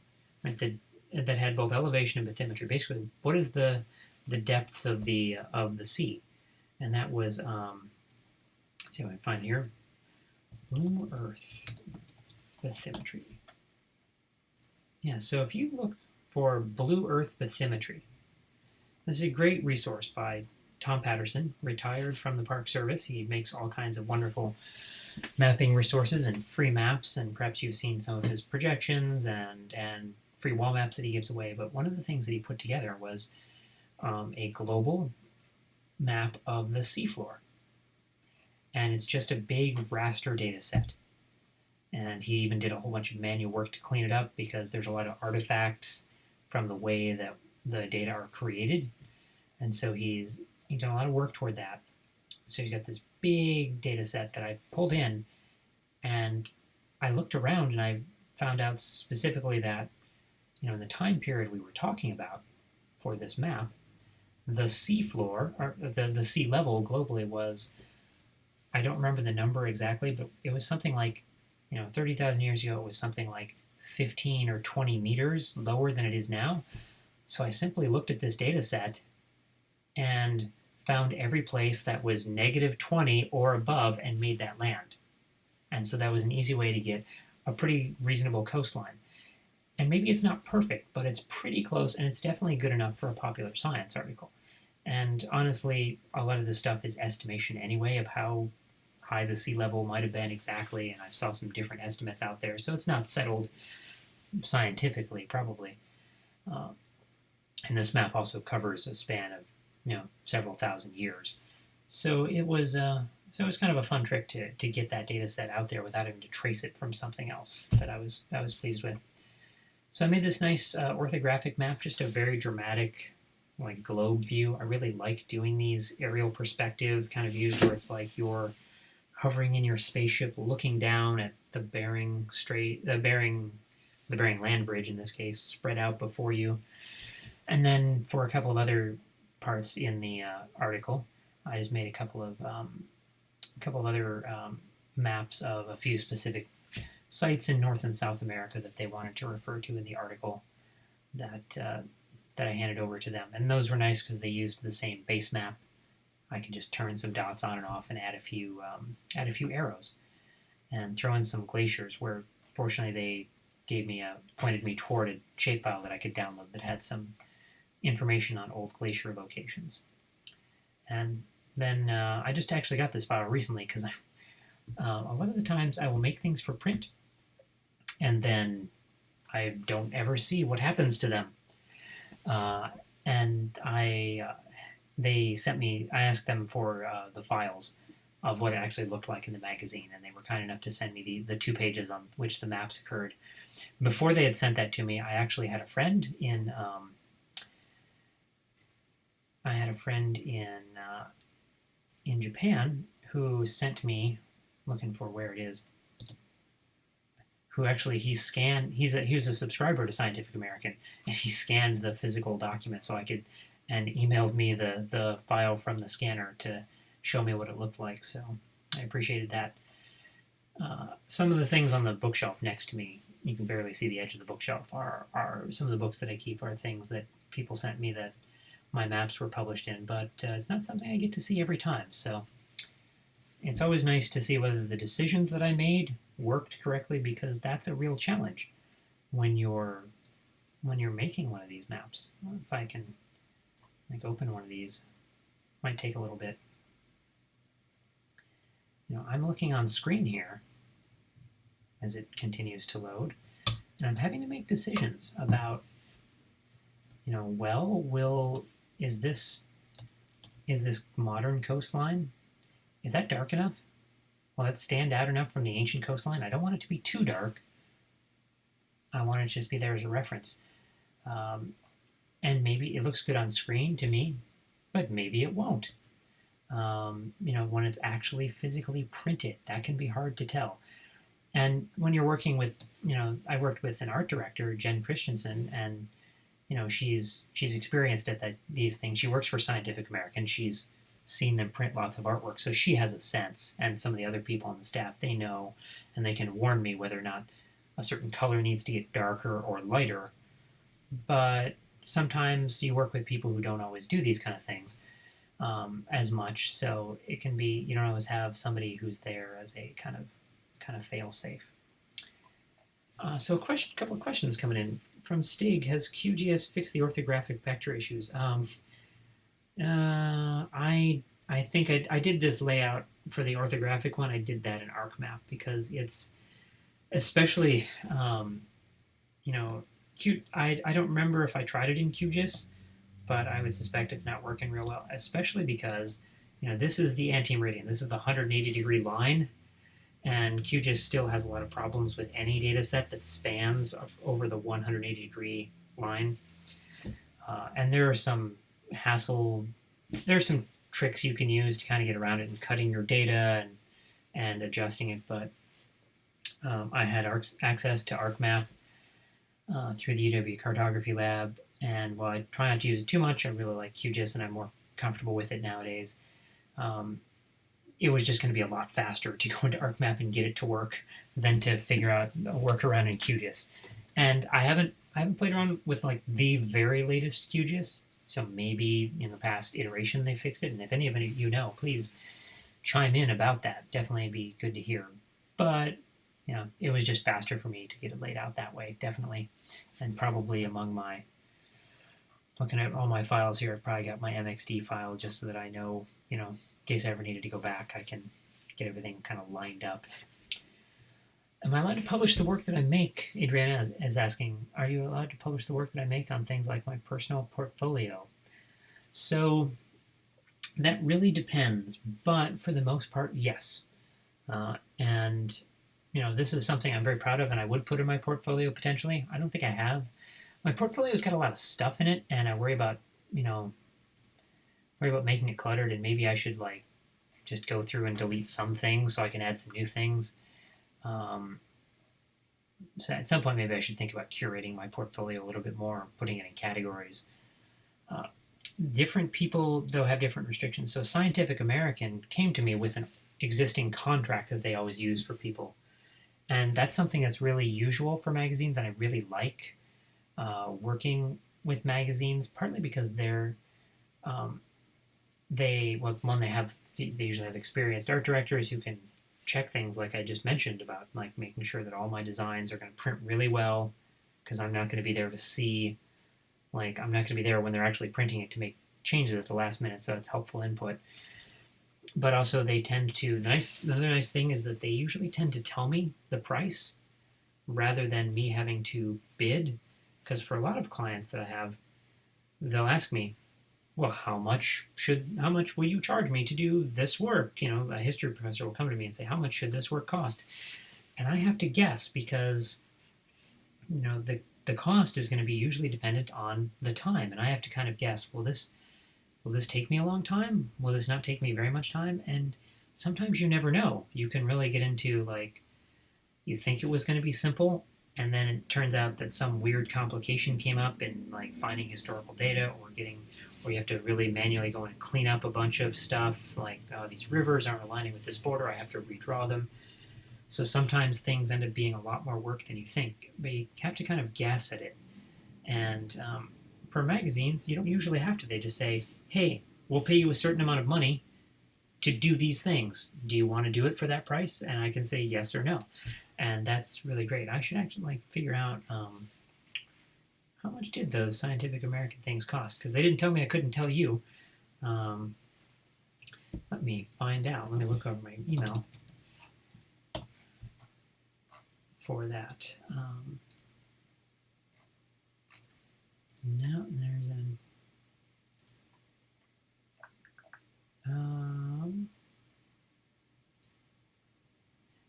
[SPEAKER 1] right? That had both elevation and bathymetry. Basically, what is the depths of the sea? And that was, let's see what I can find here. Blue Earth bathymetry. Yeah, so if you look for Blue Earth bathymetry, this is a great resource by Tom Patterson, retired from the Park Service. He makes all kinds of wonderful mapping resources and free maps, and perhaps you've seen some of his projections and free wall maps that he gives away. But one of the things that he put together was a global map of the seafloor. And it's just a big raster data set. And he even did a whole bunch of manual work to clean it up, because there's a lot of artifacts from the way that the data are created. And so he's done a lot of work toward that. So he's got this big data set that I pulled in, and I looked around and I found out specifically that, in the time period we were talking about for this map, the seafloor, or the sea level globally was, I don't remember the number exactly, but it was something like, 30,000 years ago, it was something like 15 or 20 meters lower than it is now. So I simply looked at this data set and found every place that was -20 or above and made that land. And so that was an easy way to get a pretty reasonable coastline. And maybe it's not perfect, but it's pretty close, and it's definitely good enough for a popular science article. And honestly, a lot of this stuff is estimation anyway of how high the sea level might have been exactly, and I saw some different estimates out there, so it's not settled scientifically, probably. And this map also covers a span of several thousand years. So it was kind of a fun trick to get that data set out there without having to trace it from something else that I was pleased with. So I made this nice orthographic map, just a very dramatic like globe view. I really like doing these aerial perspective kind of views where it's like you're hovering in your spaceship looking down at the Bering land bridge in this case spread out before you. And then for a couple of other parts in the article, I just made a couple of other maps of a few specific sites in North and South America that they wanted to refer to in the article that I handed over to them. And those were nice because they used the same base map. I could just turn some dots on and off and add a few arrows and throw in some glaciers where fortunately they pointed me toward a shapefile that I could download that had some information on old glacier locations. And then I just actually got this file recently because a lot of the times I will make things for print and then I don't ever see what happens to them. And they sent me, I asked them for the files of what it actually looked like in the magazine, and they were kind enough to send me the 2 pages on which the maps occurred. Before they had sent that to me, I actually had a friend in Japan who sent me, looking for where it is, who actually he was a subscriber to Scientific American, and he scanned the physical document so I could, and emailed me the file from the scanner to show me what it looked like. So I appreciated that. Some of the things on the bookshelf next to me, you can barely see the edge of the bookshelf, are some of the books that I keep are things that people sent me that my maps were published in, but it's not something I get to see every time. So it's always nice to see whether the decisions that I made worked correctly, because that's a real challenge when you're making one of these maps. If I can open one of these, might take a little bit. I'm looking on screen here as it continues to load, and I'm having to make decisions about, is this modern coastline, is that dark enough? Will it stand out enough from the ancient coastline? I don't want it to be too dark. I want it to just be there as a reference. And maybe it looks good on screen to me, but maybe it won't. When it's actually physically printed, that can be hard to tell. And when you're working with, I worked with an art director, Jen Christensen, and she's experienced at these things. She works for Scientific American. She's seen them print lots of artwork, so she has a sense. And some of the other people on the staff, they know, and they can warn me whether or not a certain color needs to get darker or lighter. But sometimes you work with people who don't always do these kind of things as much, so it can be, you don't always have somebody who's there as a kind of fail-safe. So a couple of questions coming in from Stig. Has QGIS fixed the orthographic vector issues? I think I did this layout for the orthographic one. I did that in ArcMap because it's especially, I don't remember if I tried it in QGIS, but I would suspect it's not working real well, especially because, this is the anti-meridian. This is the 180-degree line, and QGIS still has a lot of problems with any data set that spans over the 180-degree line. And there are some there's some tricks you can use to kind of get around it and cutting your data and adjusting it, but I had access to ArcMap through the UW Cartography Lab, and while I try not to use it too much, I really like QGIS and I'm more comfortable with it nowadays. It was just going to be a lot faster to go into ArcMap and get it to work than to figure out a workaround in QGIS. And I haven't played around with like the very latest QGIS. So maybe in the past iteration they fixed it, and if any of you know, please chime in about that. Definitely be good to hear. But it was just faster for me to get it laid out that way, definitely. And probably among my, looking at all my files here, I've probably got my MXD file just so that I know, in case I ever needed to go back, I can get everything kind of lined up. Am I allowed to publish the work that I make? Adriana is asking, are you allowed to publish the work that I make on things like my personal portfolio? So that really depends, but for the most part, yes. And this is something I'm very proud of, and I would put in my portfolio potentially. I don't think I have. My portfolio's got a lot of stuff in it, and I worry about making it cluttered, and maybe I should just go through and delete some things so I can add some new things. So at some point, maybe I should think about curating my portfolio a little bit more, putting it in categories. Different people, though, have different restrictions. So Scientific American came to me with an existing contract that they always use for people. And that's something that's really usual for magazines, and I really like working with magazines, partly because they usually have experienced art directors who can check things like I just mentioned about making sure that all my designs are going to print really well, because I'm not going to be there to see, I'm not going to be there when they're actually printing it to make changes at the last minute, so it's helpful input. But also they tend to, the other nice thing is that they usually tend to tell me the price rather than me having to bid, because for a lot of clients that I have, they'll ask me, well, how much will you charge me to do this work? A history professor will come to me and say, how much should this work cost? And I have to guess, because the cost is going to be usually dependent on the time, and I have to kind of guess, will this take me a long time? Will this not take me very much time? And sometimes you never know. You can really get into you think it was going to be simple, and then it turns out that some weird complication came up in finding historical data, or you have to really manually go and clean up a bunch of stuff, these rivers aren't aligning with this border, I have to redraw them. So sometimes things end up being a lot more work than you think, but you have to kind of guess at it. And for magazines, you don't usually have to. They just say, hey, we'll pay you a certain amount of money to do these things. Do you want to do it for that price? And I can say yes or no. And that's really great. I should actually figure out how much did those Scientific American things cost? Because they didn't tell me, I couldn't tell you. Let me find out. Let me look over my email for that. No, there's an...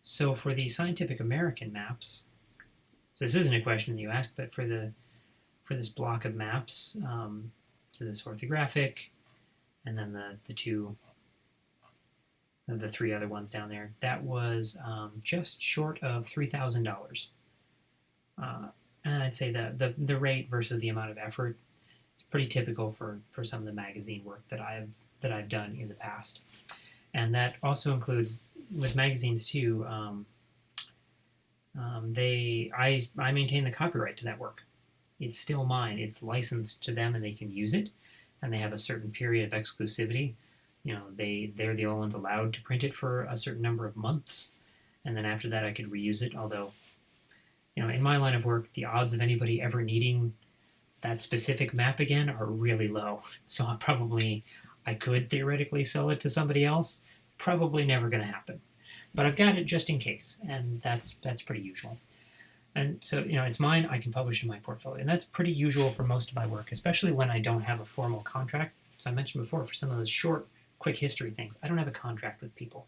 [SPEAKER 1] So for the Scientific American maps, so this isn't a question that you asked, but for this block of maps, so this orthographic, and then the three other ones down there, that was just short of $3,000. And I'd say the rate versus the amount of effort is pretty typical for some of the magazine work that I've done in the past. And that also includes with magazines too. I maintain the copyright to that work. It's still mine. It's licensed to them, and they can use it. And they have a certain period of exclusivity. They're the only ones allowed to print it for a certain number of months, and then after that I could reuse it. Although, in my line of work, the odds of anybody ever needing that specific map again are really low. So I could theoretically sell it to somebody else. Probably never going to happen. But I've got it just in case, and that's pretty usual. And so, it's mine, I can publish in my portfolio. And that's pretty usual for most of my work, especially when I don't have a formal contract. As I mentioned before, for some of those short, quick history things, I don't have a contract with people.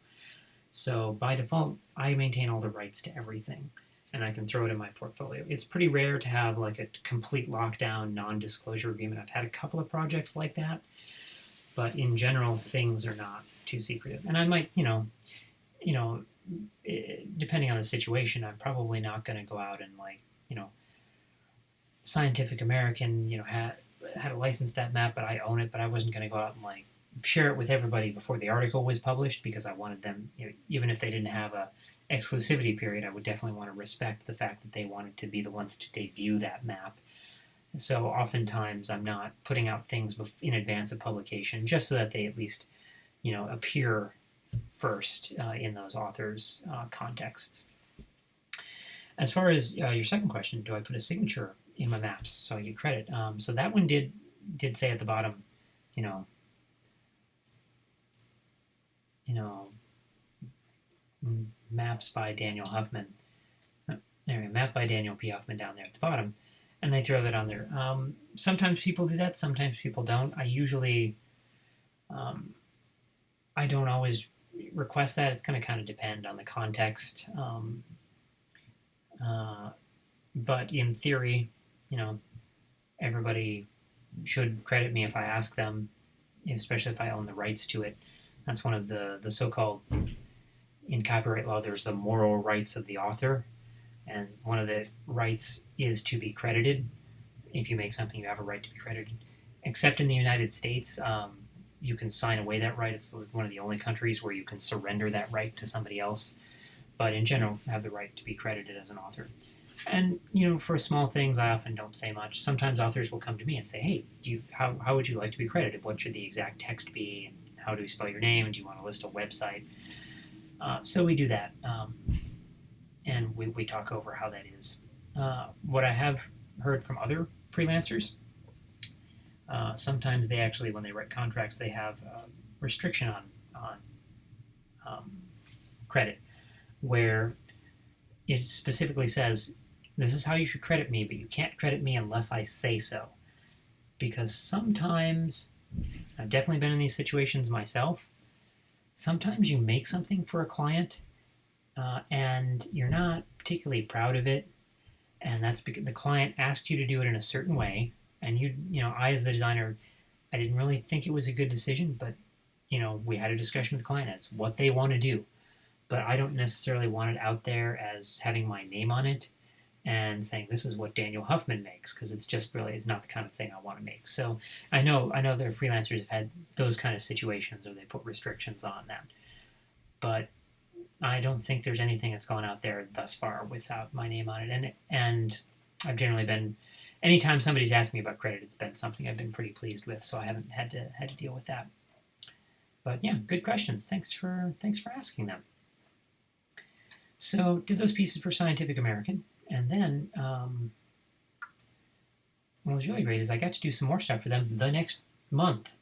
[SPEAKER 1] So by default, I maintain all the rights to everything, and I can throw it in my portfolio. It's pretty rare to have a complete lockdown, non-disclosure agreement. I've had a couple of projects like that, but in general, things are not too secretive. And I might, depending on the situation, I'm probably not going to go out and Scientific American, had to license that map, but I own it, but I wasn't going to go out and share it with everybody before the article was published, because I wanted them, even if they didn't have a exclusivity period, I would definitely want to respect the fact that they wanted to be the ones to debut that map. So oftentimes I'm not putting out things in advance of publication, just so that they at least, appear first in those authors' contexts. As far as your second question, do I put a signature in my maps so I get credit? So that one did say at the bottom, you know, maps by Daniel Huffman. There, map by Daniel P. Huffman down there at the bottom, and they throw that on there. Sometimes people do that, sometimes people don't. I usually, I don't always request that. It's going to kind of depend on the context. But in theory, everybody should credit me if I ask them, especially if I own the rights to it. That's one of the so-called, in copyright law, there's the moral rights of the author. And one of the rights is to be credited. If you make something, you have a right to be credited. Except in the United States, you can sign away that right. It's one of the only countries where you can surrender that right to somebody else. But in general, have the right to be credited as an author. And, for small things, I often don't say much. Sometimes authors will come to me and say, hey, how would you like to be credited? What should the exact text be? And how do we spell your name? And do you want to list a website? So we do that. And we talk over how that is. What I have heard from other freelancers, sometimes they actually, when they write contracts, they have restriction on credit, where it specifically says, this is how you should credit me, but you can't credit me unless I say so. Because sometimes, I've definitely been in these situations myself, sometimes you make something for a client and you're not particularly proud of it, and that's because the client asked you to do it in a certain way, and I as the designer, I didn't really think it was a good decision, but we had a discussion with the client as what they want to do, but I don't necessarily want it out there as having my name on it and saying this is what Daniel Huffman makes, because it's not the kind of thing I want to make. So I know there are freelancers have had those kind of situations where they put restrictions on that, but I don't think there's anything that's gone out there thus far without my name on it. And I've generally been, anytime somebody's asked me about credit, it's been something I've been pretty pleased with, so I haven't had to deal with that. But yeah, good questions. Thanks for asking them. So did those pieces for Scientific American, and then what was really great is I got to do some more stuff for them the next month.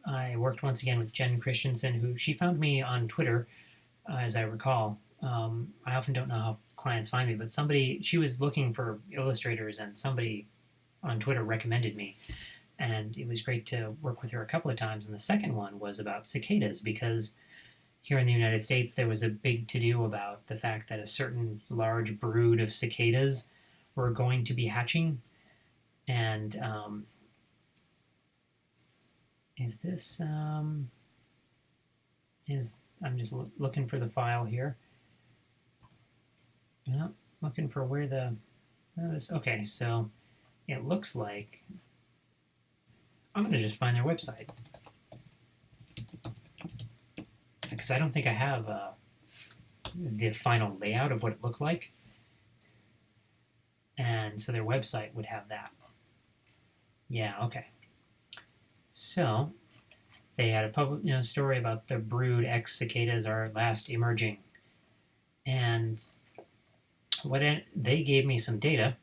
[SPEAKER 1] I worked once again with Jen Christensen, she found me on Twitter, as I recall. I often don't know how clients find me, but she was looking for illustrators, and somebody on Twitter recommended me. And it was great to work with her a couple of times. And the second one was about cicadas, because here in the United States, there was a big to-do about the fact that a certain large brood of cicadas were going to be hatching. And I'm just looking for the file here. Looking for where okay, so it looks like, I'm going to just find their website, because I don't think I have the final layout of what it looked like, and so their website would have that. Yeah, okay. So they had a public story about the brood X cicadas are last emerging, and they gave me some data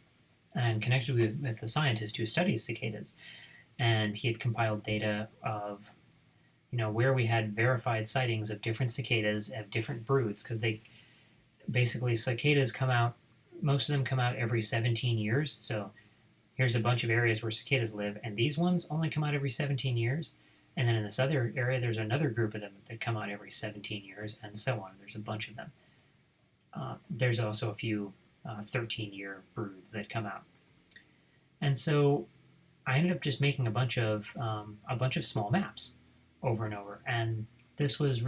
[SPEAKER 1] and connected with the scientist who studies cicadas, and he had compiled data of where we had verified sightings of different cicadas of different broods, because cicadas come out, most of them come out every 17 years. So here's a bunch of areas where cicadas live, and these ones only come out every 17 years. And then in this other area, there's another group of them that come out every 17 years, and so on. There's a bunch of them. There's also a few 13-year broods that come out. And so I ended up just making a bunch of small maps over and over. And this was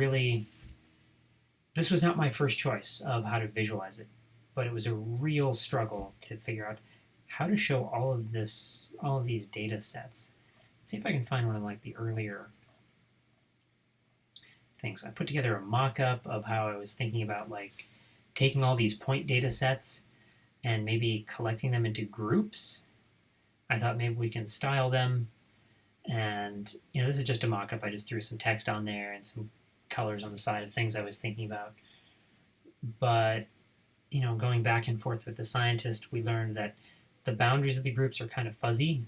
[SPEAKER 1] not my first choice of how to visualize it, but it was a real struggle to figure out how to show all of these data sets. Let's see if I can find one of the earlier things. I put together a mock-up of how I was thinking about taking all these point data sets and maybe collecting them into groups. I thought maybe we can style them, and this is just a mock-up. I just threw some text on there and some colors on the side of things I was thinking about. But going back and forth with the scientist, we learned that the boundaries of the groups are kind of fuzzy.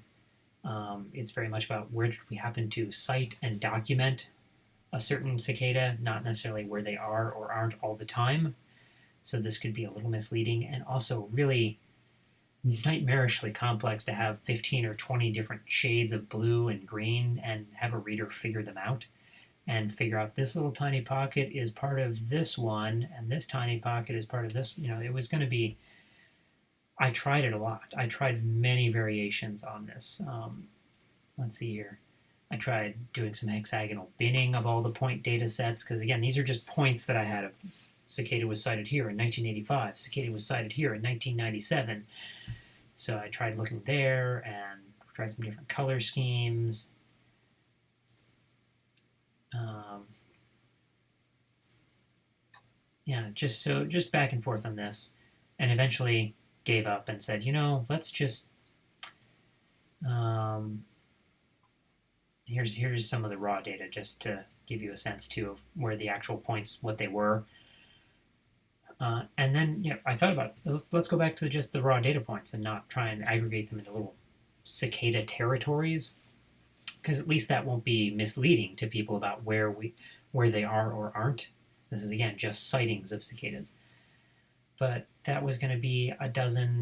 [SPEAKER 1] It's very much about where did we happen to cite and document a certain cicada, not necessarily where they are or aren't all the time. So this could be a little misleading, and also really nightmarishly complex to have 15 or 20 different shades of blue and green and have a reader figure them out and figure out this little tiny pocket is part of this one and this tiny pocket is part of this. It was going to be, I tried it a lot. I tried many variations on this. Let's see here. I tried doing some hexagonal binning of all the point data sets, because again, these are just points that I had of cicada was sighted here in 1985, cicada was sighted here in 1997. So I tried looking there and tried some different color schemes. Just back and forth on this, and eventually gave up and said, let's just here's some of the raw data just to give you a sense too of where the actual points, what they were. And then I thought about let's go back to just the raw data points and not try and aggregate them into little cicada territories, because at least that won't be misleading to people about where they are or aren't. This is again just sightings of cicadas. But that was going to be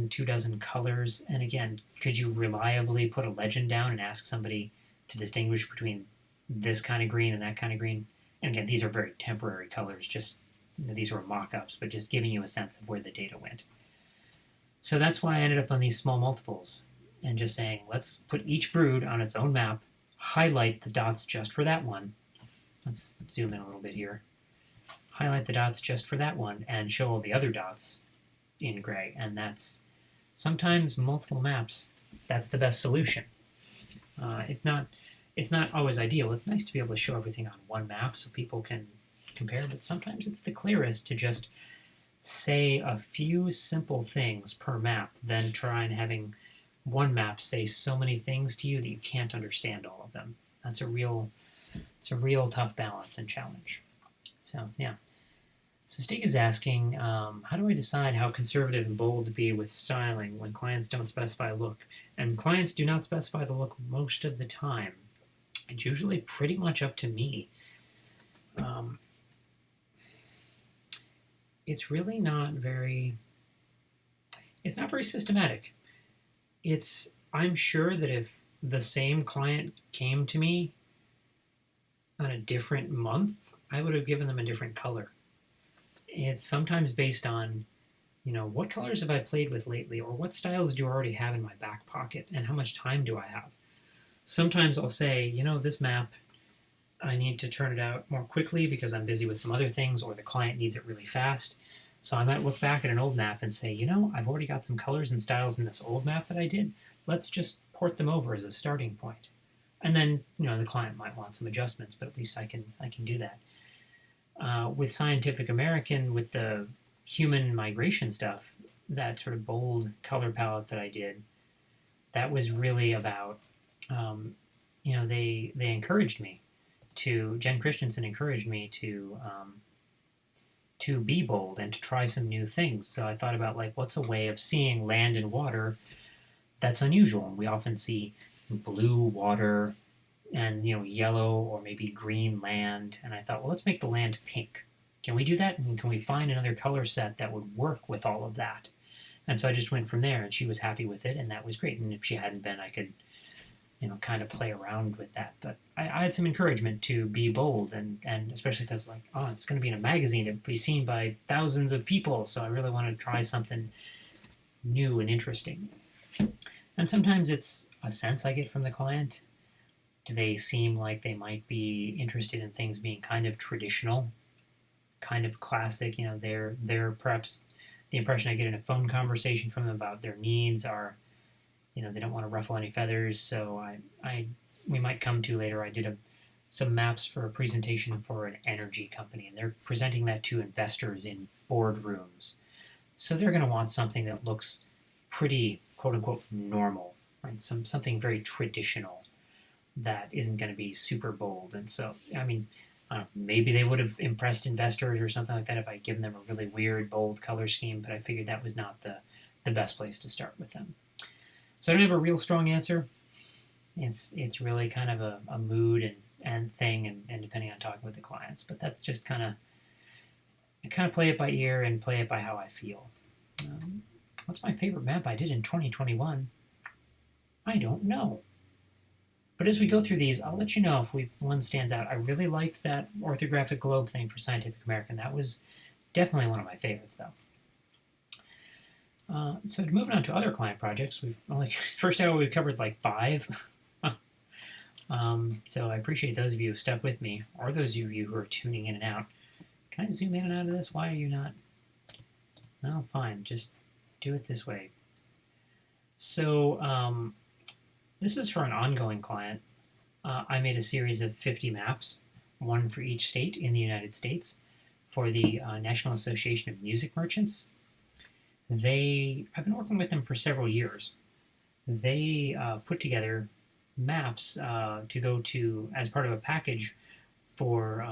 [SPEAKER 1] 2 dozen colors, and again, could you reliably put a legend down and ask somebody to distinguish between this kind of green and that kind of green? And again, these are very temporary colors, just these were mock-ups, but just giving you a sense of where the data went. So that's why I ended up on these small multiples and just saying, let's put each brood on its own map, highlight the dots just for that one. Let's zoom in a little bit here. Highlight the dots just for that one and show all the other dots in gray. And that's sometimes multiple maps. That's the best solution. It's not always ideal. It's nice to be able to show everything on one map so people can compare, but sometimes it's the clearest to just say a few simple things per map than try and having one map say so many things to you that you can't understand all of them. It's a real tough balance and challenge. So yeah. So Stig is asking, how do I decide how conservative and bold to be with styling when clients don't specify a look? And clients do not specify the look most of the time. It's usually pretty much up to me. It's really not very systematic. I'm sure that if the same client came to me on a different month, I would have given them a different color. It's sometimes based on, what colors have I played with lately, or what styles do I already have in my back pocket, and how much time do I have? Sometimes I'll say, this map, I need to turn it out more quickly because I'm busy with some other things, or the client needs it really fast. So I might look back at an old map and say, I've already got some colors and styles in this old map that I did. Let's just port them over as a starting point. And then, the client might want some adjustments, but at least I can do that. With Scientific American, with the human migration stuff, that sort of bold color palette that I did, that was really about, they encouraged me Jen Christensen encouraged me to be bold and to try some new things. So I thought about what's a way of seeing land and water that's unusual. We often see blue water and yellow or maybe green land, and I thought, well, let's make the land pink. Can we do that? And can we find another color set that would work with all of that? And so I just went from there, and she was happy with it, and that was great. And if she hadn't been, I could kind of play around with that. But I had some encouragement to be bold, and especially because it's going to be in a magazine, it'll be seen by thousands of people, so I really wanted to try something new and interesting. And sometimes it's a sense I get from the client. Do they seem like they might be interested in things being kind of traditional, kind of classic? They're perhaps the impression I get in a phone conversation from them about their needs are, they don't want to ruffle any feathers. So we might come to later. I did some maps for a presentation for an energy company, and they're presenting that to investors in boardrooms. So they're going to want something that looks pretty quote unquote normal, right? Something very traditional that isn't going to be super bold. And so, I mean, maybe they would have impressed investors or something like that if I'd given them a really weird, bold color scheme, but I figured that was not the best place to start with them. So I don't have a real strong answer. It's really kind of a mood and thing, and depending on talking with the clients. But that's just kind of play it by ear and play it by how I feel. What's my favorite map I did in 2021? I don't know. But as we go through these, I'll let you know if one stands out. I really liked that orthographic globe thing for Scientific American. That was definitely one of my favorites, though. So moving on to other client projects, we've only first hour we've covered like 5. So I appreciate those of you who stuck with me, or those of you who are tuning in and out. Can I zoom in and out of this? Why are you not? No, fine. Just do it this way. So this is for an ongoing client. I made a series of 50 maps, one for each state in the United States, for the National Association of Music Merchants. I've been working with them for several years. They put together maps to go to as part of a package for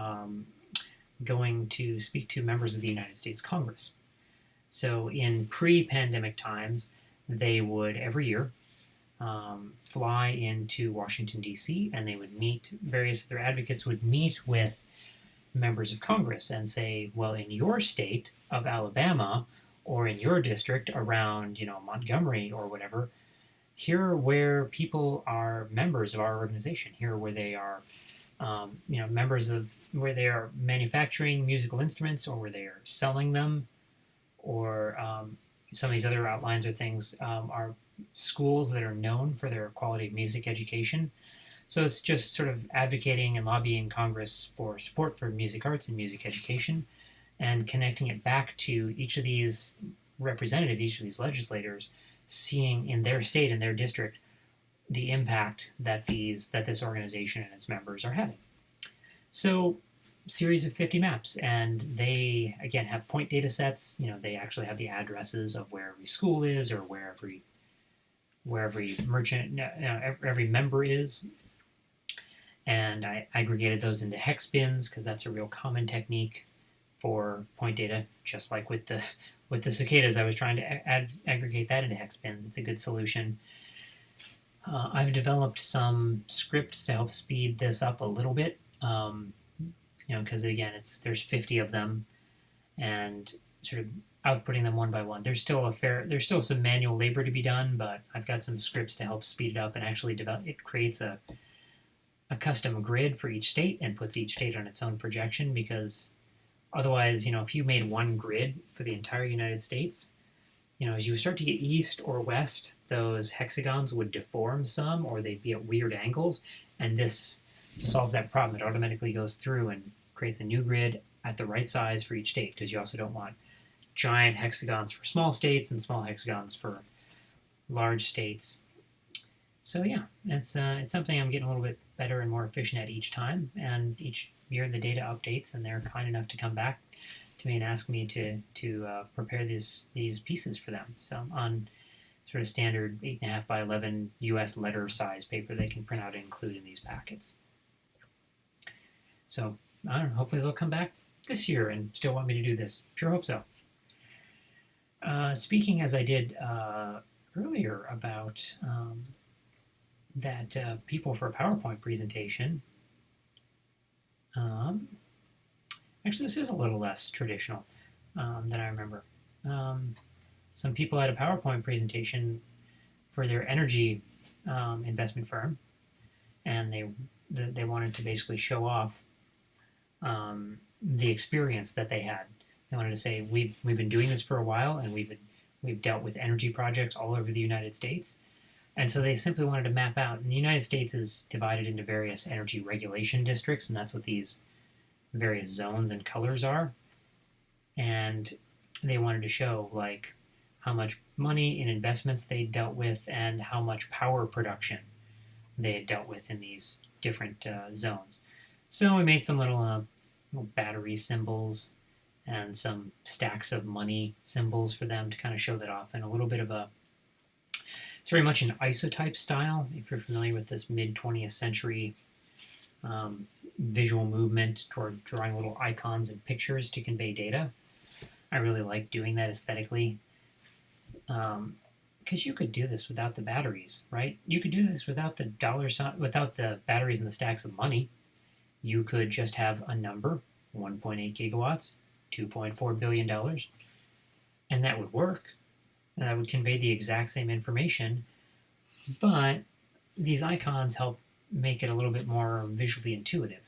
[SPEAKER 1] going to speak to members of the United States Congress. So in pre-pandemic times, they would every year fly into Washington, D.C., and they would meet, various of their advocates would meet with members of Congress and say, well, in your state of Alabama, or in your district around, Montgomery or whatever, here are where people are members of our organization. Here are where they are, members of, where they are manufacturing musical instruments, or where they are selling them, or some of these other outlines or things are schools that are known for their quality of music education. So it's just sort of advocating and lobbying Congress for support for music arts and music education, and connecting it back to each of these representatives, each of these legislators, seeing in their state and their district the impact that this organization and its members are having. So, series of 50 maps, and they again have point data sets. They actually have the addresses of where every school is, or where every merchant, every member is. And I aggregated those into hex bins because that's a real common technique for point data. Just like with the cicadas, I was trying to aggregate that into hex bins. It's a good solution. I've developed some scripts to help speed this up a little bit. Because again, there's 50 of them, and sort of outputting them one by one. There's still some manual labor to be done, but I've got some scripts to help speed it up and actually develop. It creates a custom grid for each state and puts each state on its own projection, because otherwise, if you made one grid for the entire United States, as you start to get east or west, those hexagons would deform some, or they'd be at weird angles, and this solves that problem. It automatically goes through and creates a new grid at the right size for each state, because you also don't want giant hexagons for small states and small hexagons for large states. So yeah, it's something I'm getting a little bit better and more efficient at each time, and each year the data updates, and they're kind enough to come back to me and ask me to prepare these pieces for them. So on sort of standard 8.5 by 11 U.S. letter size paper they can print out and include in these packets. So I don't know, hopefully they'll come back this year and still want me to do this. Sure hope so. Speaking as I did earlier about that people for a PowerPoint presentation, actually this is a little less traditional than I remember. Some people had a PowerPoint presentation for their energy investment firm, and they wanted to basically show off the experience that they had. They wanted to say, we've been doing this for a while, and we've dealt with energy projects all over the United States. And so they simply wanted to map out. And the United States is divided into various energy regulation districts, and that's what these various zones and colors are. And they wanted to show like how much money in investments they dealt with, and how much power production they had dealt with in these different zones. So we made some little battery symbols and some stacks of money symbols for them to kind of show that off, and a little bit of a It's very much an isotype style, if you're familiar with this mid-20th century visual movement toward drawing little icons and pictures to convey data. I really like doing that aesthetically. Because you could do this without the batteries, right? You could do this without the without the batteries and the stacks of money. You could just have a number, 1.8 gigawatts, $2.4 billion, and that would work. And that would convey the exact same information, but these icons help make it a little bit more visually intuitive.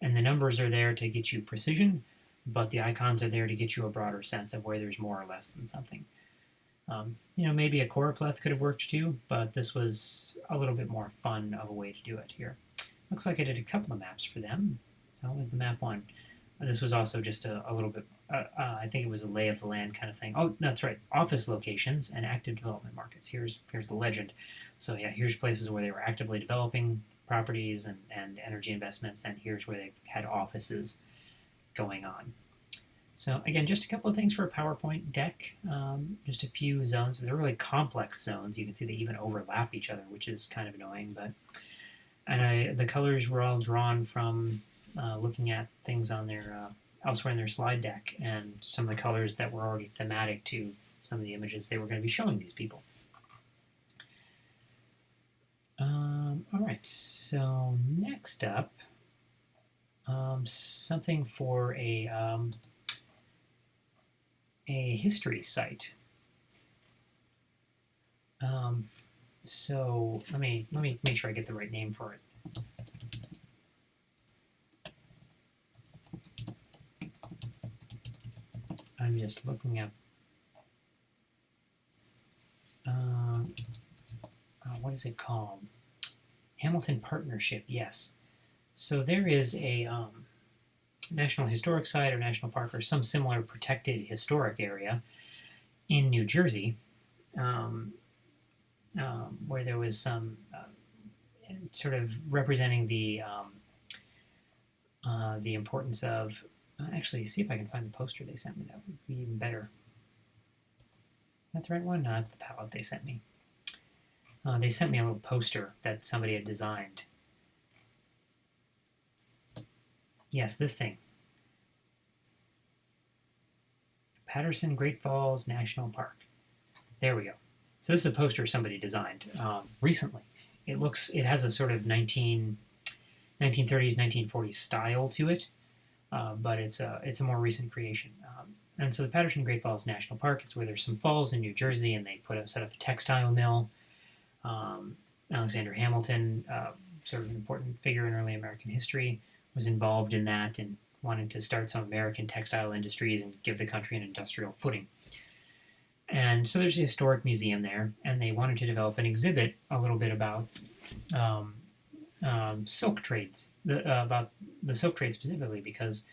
[SPEAKER 1] And the numbers are there to get you precision, but the icons are there to get you a broader sense of where there's more or less than something. Maybe a choropleth could have worked too, but this was a little bit more fun of a way to do it here. Looks like I did a couple of maps for them. So that was the map one. This was also just a little bit, I think it was a lay of the land kind of thing. Oh, that's right, office locations and active development markets. Here's the legend. So yeah, here's places where they were actively developing properties and energy investments, and here's where they've had offices going on. So again, just a couple of things for a PowerPoint deck, just a few zones. They're really complex zones. You can see they even overlap each other, which is kind of annoying. The colors were all drawn from looking at things on their elsewhere in their slide deck, and some of the colors that were already thematic to some of the images they were going to be showing these people. All right, so next up, something for a history site. So let me make sure I get the right name for it. I'm just looking up. What is it called? Hamilton Partnership. Yes. So there is a National Historic Site or National Park or some similar protected historic area in New Jersey, where there was some sort of representing the importance of. Actually, see if I can find the poster they sent me. That would be even better. That's the right one? No, that's the palette they sent me. They sent me a little poster that somebody had designed. Yes, this thing. Patterson Great Falls National Park. There we go. So this is a poster somebody designed recently. It has a sort of 1930s, 1940s style to it, but it's a more recent creation. And so the Patterson Great Falls National Park, it's where there's some falls in New Jersey, and they set up a textile mill. Alexander Hamilton, sort of an important figure in early American history, was involved in that and wanted to start some American textile industries and give the country an industrial footing. And so there's a historic museum there, and they wanted to develop an exhibit a little bit about silk trades, about the silk trade specifically, because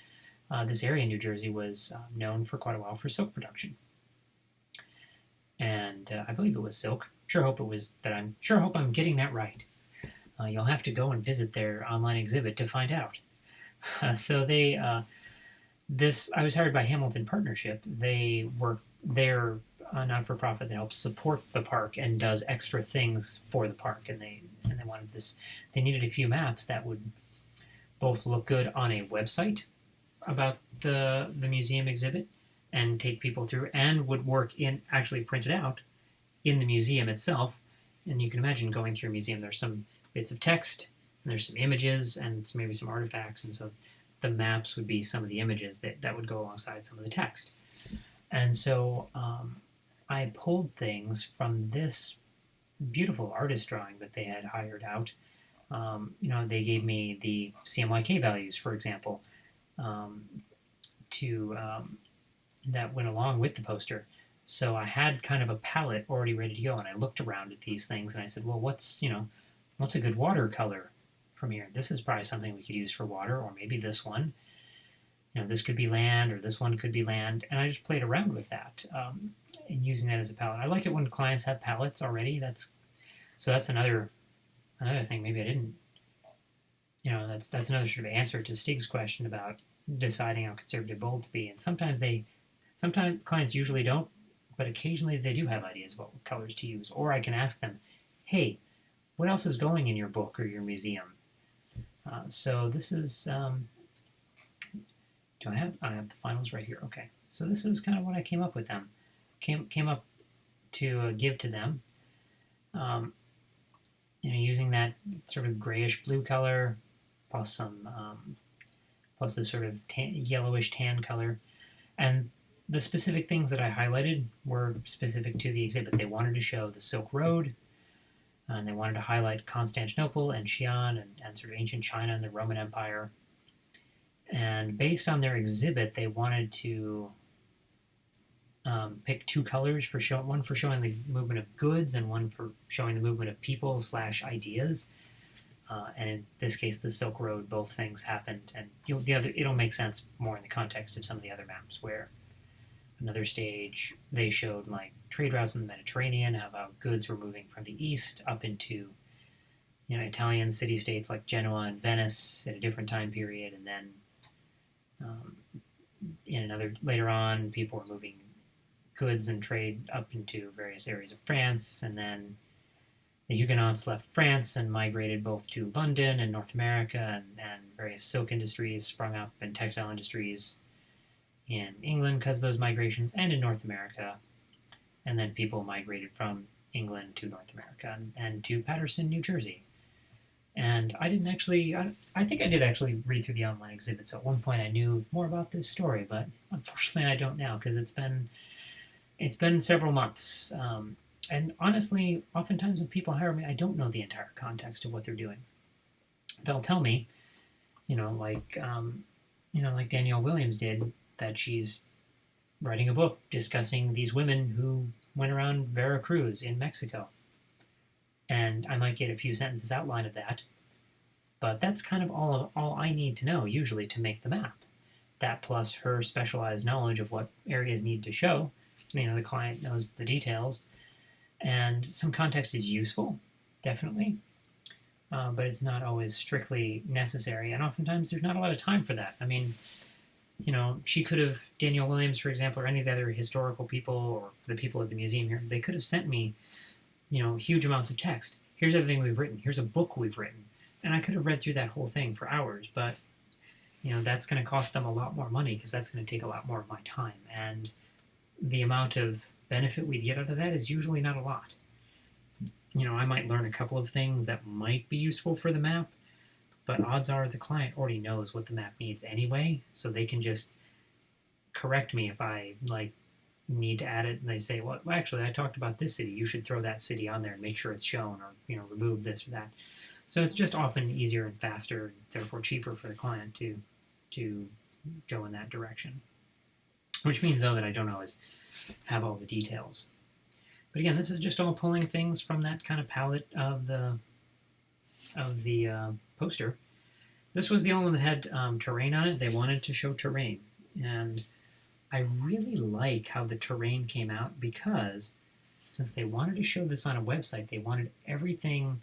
[SPEAKER 1] this area in New Jersey was known for quite a while for silk production. And I believe it was silk. I'm sure hope I'm getting that right. You'll have to go and visit their online exhibit to find out. So I was hired by Hamilton Partnership. They're a not-for-profit that helps support the park and does extra things for the park. And they wanted this. They needed a few maps that would both look good on a website about the museum exhibit and take people through, and would work in actually printed out in the museum itself. And you can imagine going through a museum. There's some bits of text, and there's some images, and maybe some artifacts, and so the maps would be some of the images that would go alongside some of the text. And so I pulled things from this beautiful artist drawing that they had hired out. They gave me the CMYK values, for example, that went along with the poster. So I had kind of a palette already ready to go, and I looked around at these things, and I said, well, what's a good watercolor from here? This is probably something we could use for water, or maybe this one. This could be land, or this one could be land, and I just played around with that and using that as a palette. I like it when clients have palettes already. That's another thing. Maybe I didn't. That's another sort of answer to Stig's question about deciding how conservative bold to be. And sometimes clients usually don't but occasionally they do have ideas about what colors to use. Or I can ask them, hey, what else is going in your book or your museum? So this is, I have the finals right here. Okay, so this is kind of what I came up with them. Came up to give to them. Using that sort of grayish blue color, plus some, plus this sort of yellowish tan color, and the specific things that I highlighted were specific to the exhibit. They wanted to show the Silk Road, and they wanted to highlight Constantinople and Xi'an and sort of ancient China and the Roman Empire. And based on their exhibit, they wanted to pick two colors for one for showing the movement of goods and one for showing the movement of people / ideas. And in this case, the Silk Road, both things happened, and it'll make sense more in the context of some of the other maps. Where another stage they showed like trade routes in the Mediterranean, how goods were moving from the east up into Italian city-states like Genoa and Venice at a different time period, and then in another later on, people were moving goods and trade up into various areas of France, and then the Huguenots left France and migrated both to London and North America, and various silk industries sprung up and textile industries in England because of those migrations, and in North America. And then people migrated from England to North America and to Paterson, New Jersey. And I didn't actually, I think I did actually read through the online exhibit, so at one point I knew more about this story, but unfortunately I don't now because it's been several months. And honestly, oftentimes when people hire me, I don't know the entire context of what they're doing. They'll tell me, like Danielle Williams did, that she's writing a book discussing these women who went around Veracruz in Mexico. And I might get a few sentences outline of that, but that's kind of all I need to know usually to make the map. That plus her specialized knowledge of what areas need to show. The client knows the details, and some context is useful, definitely, but it's not always strictly necessary, and oftentimes there's not a lot of time for that. I mean, she could have, Danielle Williams, for example, or any of the other historical people or the people at the museum here, they could have sent me huge amounts of text. Here's everything we've written. Here's a book we've written. And I could have read through that whole thing for hours, but, that's going to cost them a lot more money because that's going to take a lot more of my time. And the amount of benefit we get out of that is usually not a lot. I might learn a couple of things that might be useful for the map, but odds are the client already knows what the map needs anyway, so they can just correct me if I, need to add it, and they say, well, actually, I talked about this city. You should throw that city on there and make sure it's shown, or remove this or that. So it's just often easier and faster, and therefore cheaper for the client to go in that direction. Which means, though, that I don't always have all the details. But again, this is just all pulling things from that kind of palette of the poster. This was the only one that had terrain on it. They wanted to show terrain, and I really like how the terrain came out because since they wanted to show this on a website, they wanted everything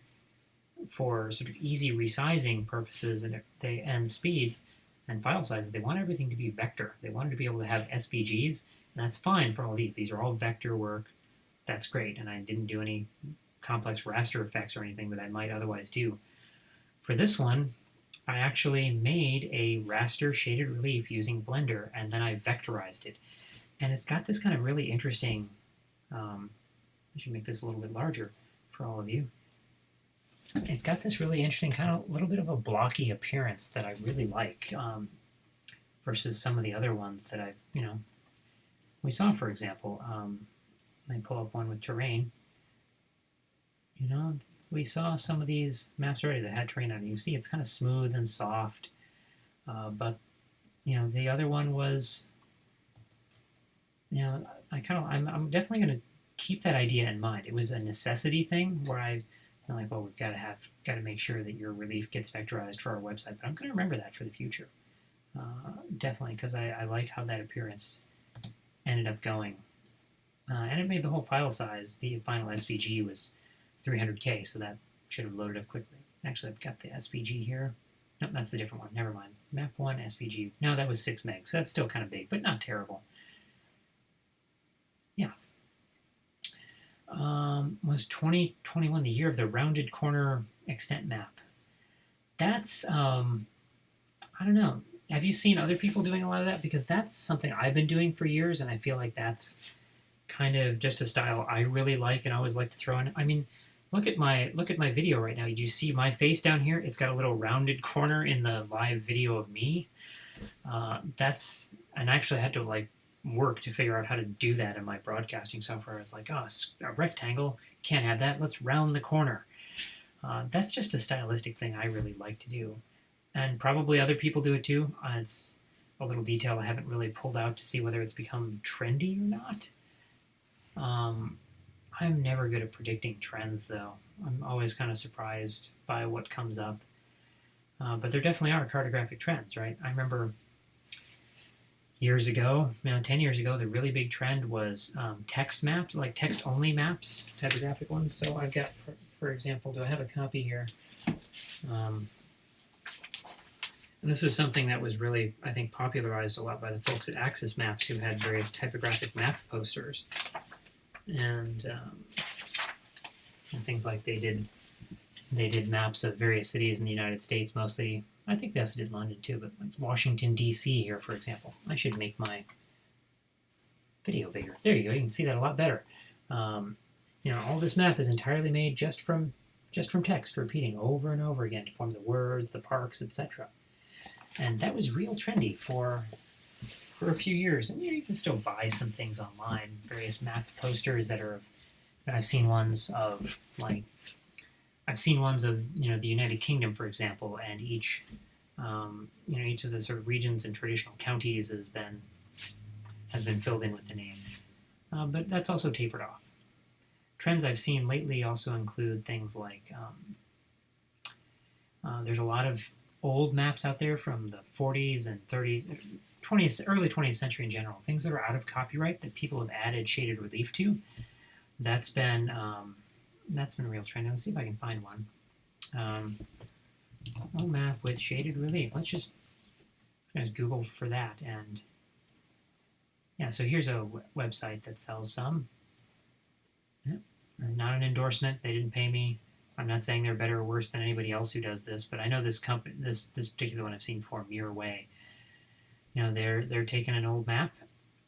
[SPEAKER 1] for sort of easy resizing purposes and speed and file size. They want everything to be vector. They wanted to be able to have SVGs, and that's fine for all these. These are all vector work. That's great, and I didn't do any complex raster effects or anything that I might otherwise do. For this one, I actually made a raster shaded relief using Blender, and then I vectorized it. And it's got this kind of really interesting, I should make this a little bit larger for all of you. It's got this really interesting kind of little bit of a blocky appearance that I really like, versus some of the other ones that we saw, for example. Let me pull up one with terrain. We saw some of these maps already that had terrain on it. You see it's kind of smooth and soft, but the other one was, I'm definitely going to keep that idea in mind. It was a necessity thing where I'm like, well, we've got to make sure that your relief gets vectorized for our website, but I'm going to remember that for the future, definitely, because I like how that appearance ended up going, and it made the whole file size. The final SVG was 300K, so that should have loaded up quickly. Actually, I've got the SVG here. No, that's the different one. Never mind. Map 1 SVG. No, that was 6 megs. So that's still kind of big, but not terrible. Yeah. was 2021 the year of the rounded corner extent map. That's, I don't know. Have you seen other people doing a lot of that? Because that's something I've been doing for years, and I feel like that's kind of just a style I really like and always like to throw in. I mean, look at my video right now. Do you see my face down here? It's got a little rounded corner in the live video of me. And actually I had to like work to figure out how to do that in my broadcasting software. I was like, oh, a rectangle, can't have that. Let's round the corner. That's just a stylistic thing I really like to do. And probably other people do it too. It's a little detail I haven't really pulled out to see whether it's become trendy or not. I'm never good at predicting trends, though. I'm always kind of surprised by what comes up. But there definitely are cartographic trends, right? I remember years ago, 10 years ago, the really big trend was text maps, like text-only maps, typographic ones. So I've got, for example, do I have a copy here? And this is something that was really, I think, popularized a lot by the folks at Axis Maps who had various typographic map posters. And things like they did maps of various cities in the United States, mostly. I think they also did London too, but like Washington, D.C. here, for example. I should make my video bigger. There you go. You can see that a lot better. All this map is entirely made just from text, repeating over and over again to form the words, the parks, etc. And that was real trendy for a few years. And you can still buy some things online, various map posters that are. I've seen ones of the United Kingdom, for example, and each of the sort of regions and traditional counties has been filled in with the name. But that's also tapered off. Trends I've seen lately also include things like there's a lot of old maps out there from the 40s and 30s, early 20th century in general, things that are out of copyright that people have added shaded relief to. That's been a real trend. Let's see if I can find one. Old map with shaded relief. Let's just Google for that. And yeah, so here's a website that sells some. Not an endorsement. They didn't pay me. I'm not saying they're better or worse than anybody else who does this, but I know this company, this particular one I've seen for Mirror Way. They're taking an old map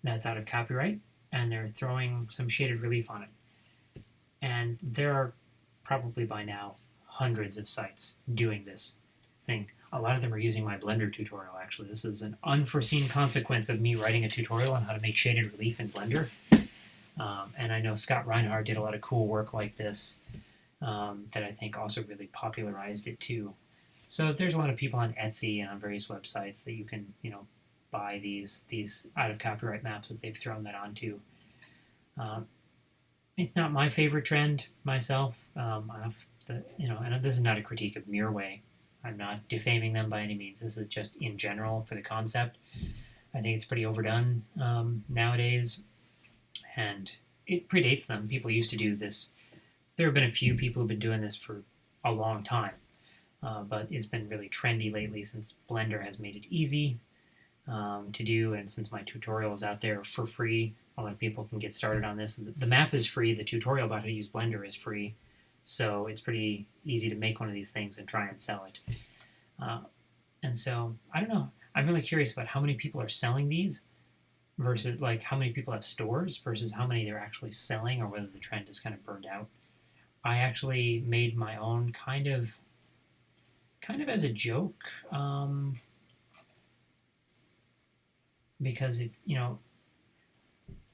[SPEAKER 1] that's out of copyright and they're throwing some shaded relief on it. And there are probably by now hundreds of sites doing this thing. A lot of them are using my Blender tutorial, actually. This is an unforeseen consequence of me writing a tutorial on how to make shaded relief in Blender. And I know Scott Reinhardt did a lot of cool work like this that I think also really popularized it too. So there's a lot of people on Etsy and on various websites that you can, buy these out of copyright maps that they've thrown that onto. It's not my favorite trend myself. And this is not a critique of Mirrorway. I'm not defaming them by any means. This is just in general for the concept. I think it's pretty overdone nowadays, and it predates them. People used to do this. There have been a few people who've been doing this for a long time, but it's been really trendy lately since Blender has made it easy to do, and since my tutorial is out there for free, a lot of people can get started on this. The map is free. The tutorial about how to use Blender is free, so it's pretty easy to make one of these things and try and sell it. And so, I don't know. I'm really curious about how many people are selling these versus like how many people have stores versus how many they're actually selling, or whether the trend is kind of burned out. I actually made my own kind of as a joke, because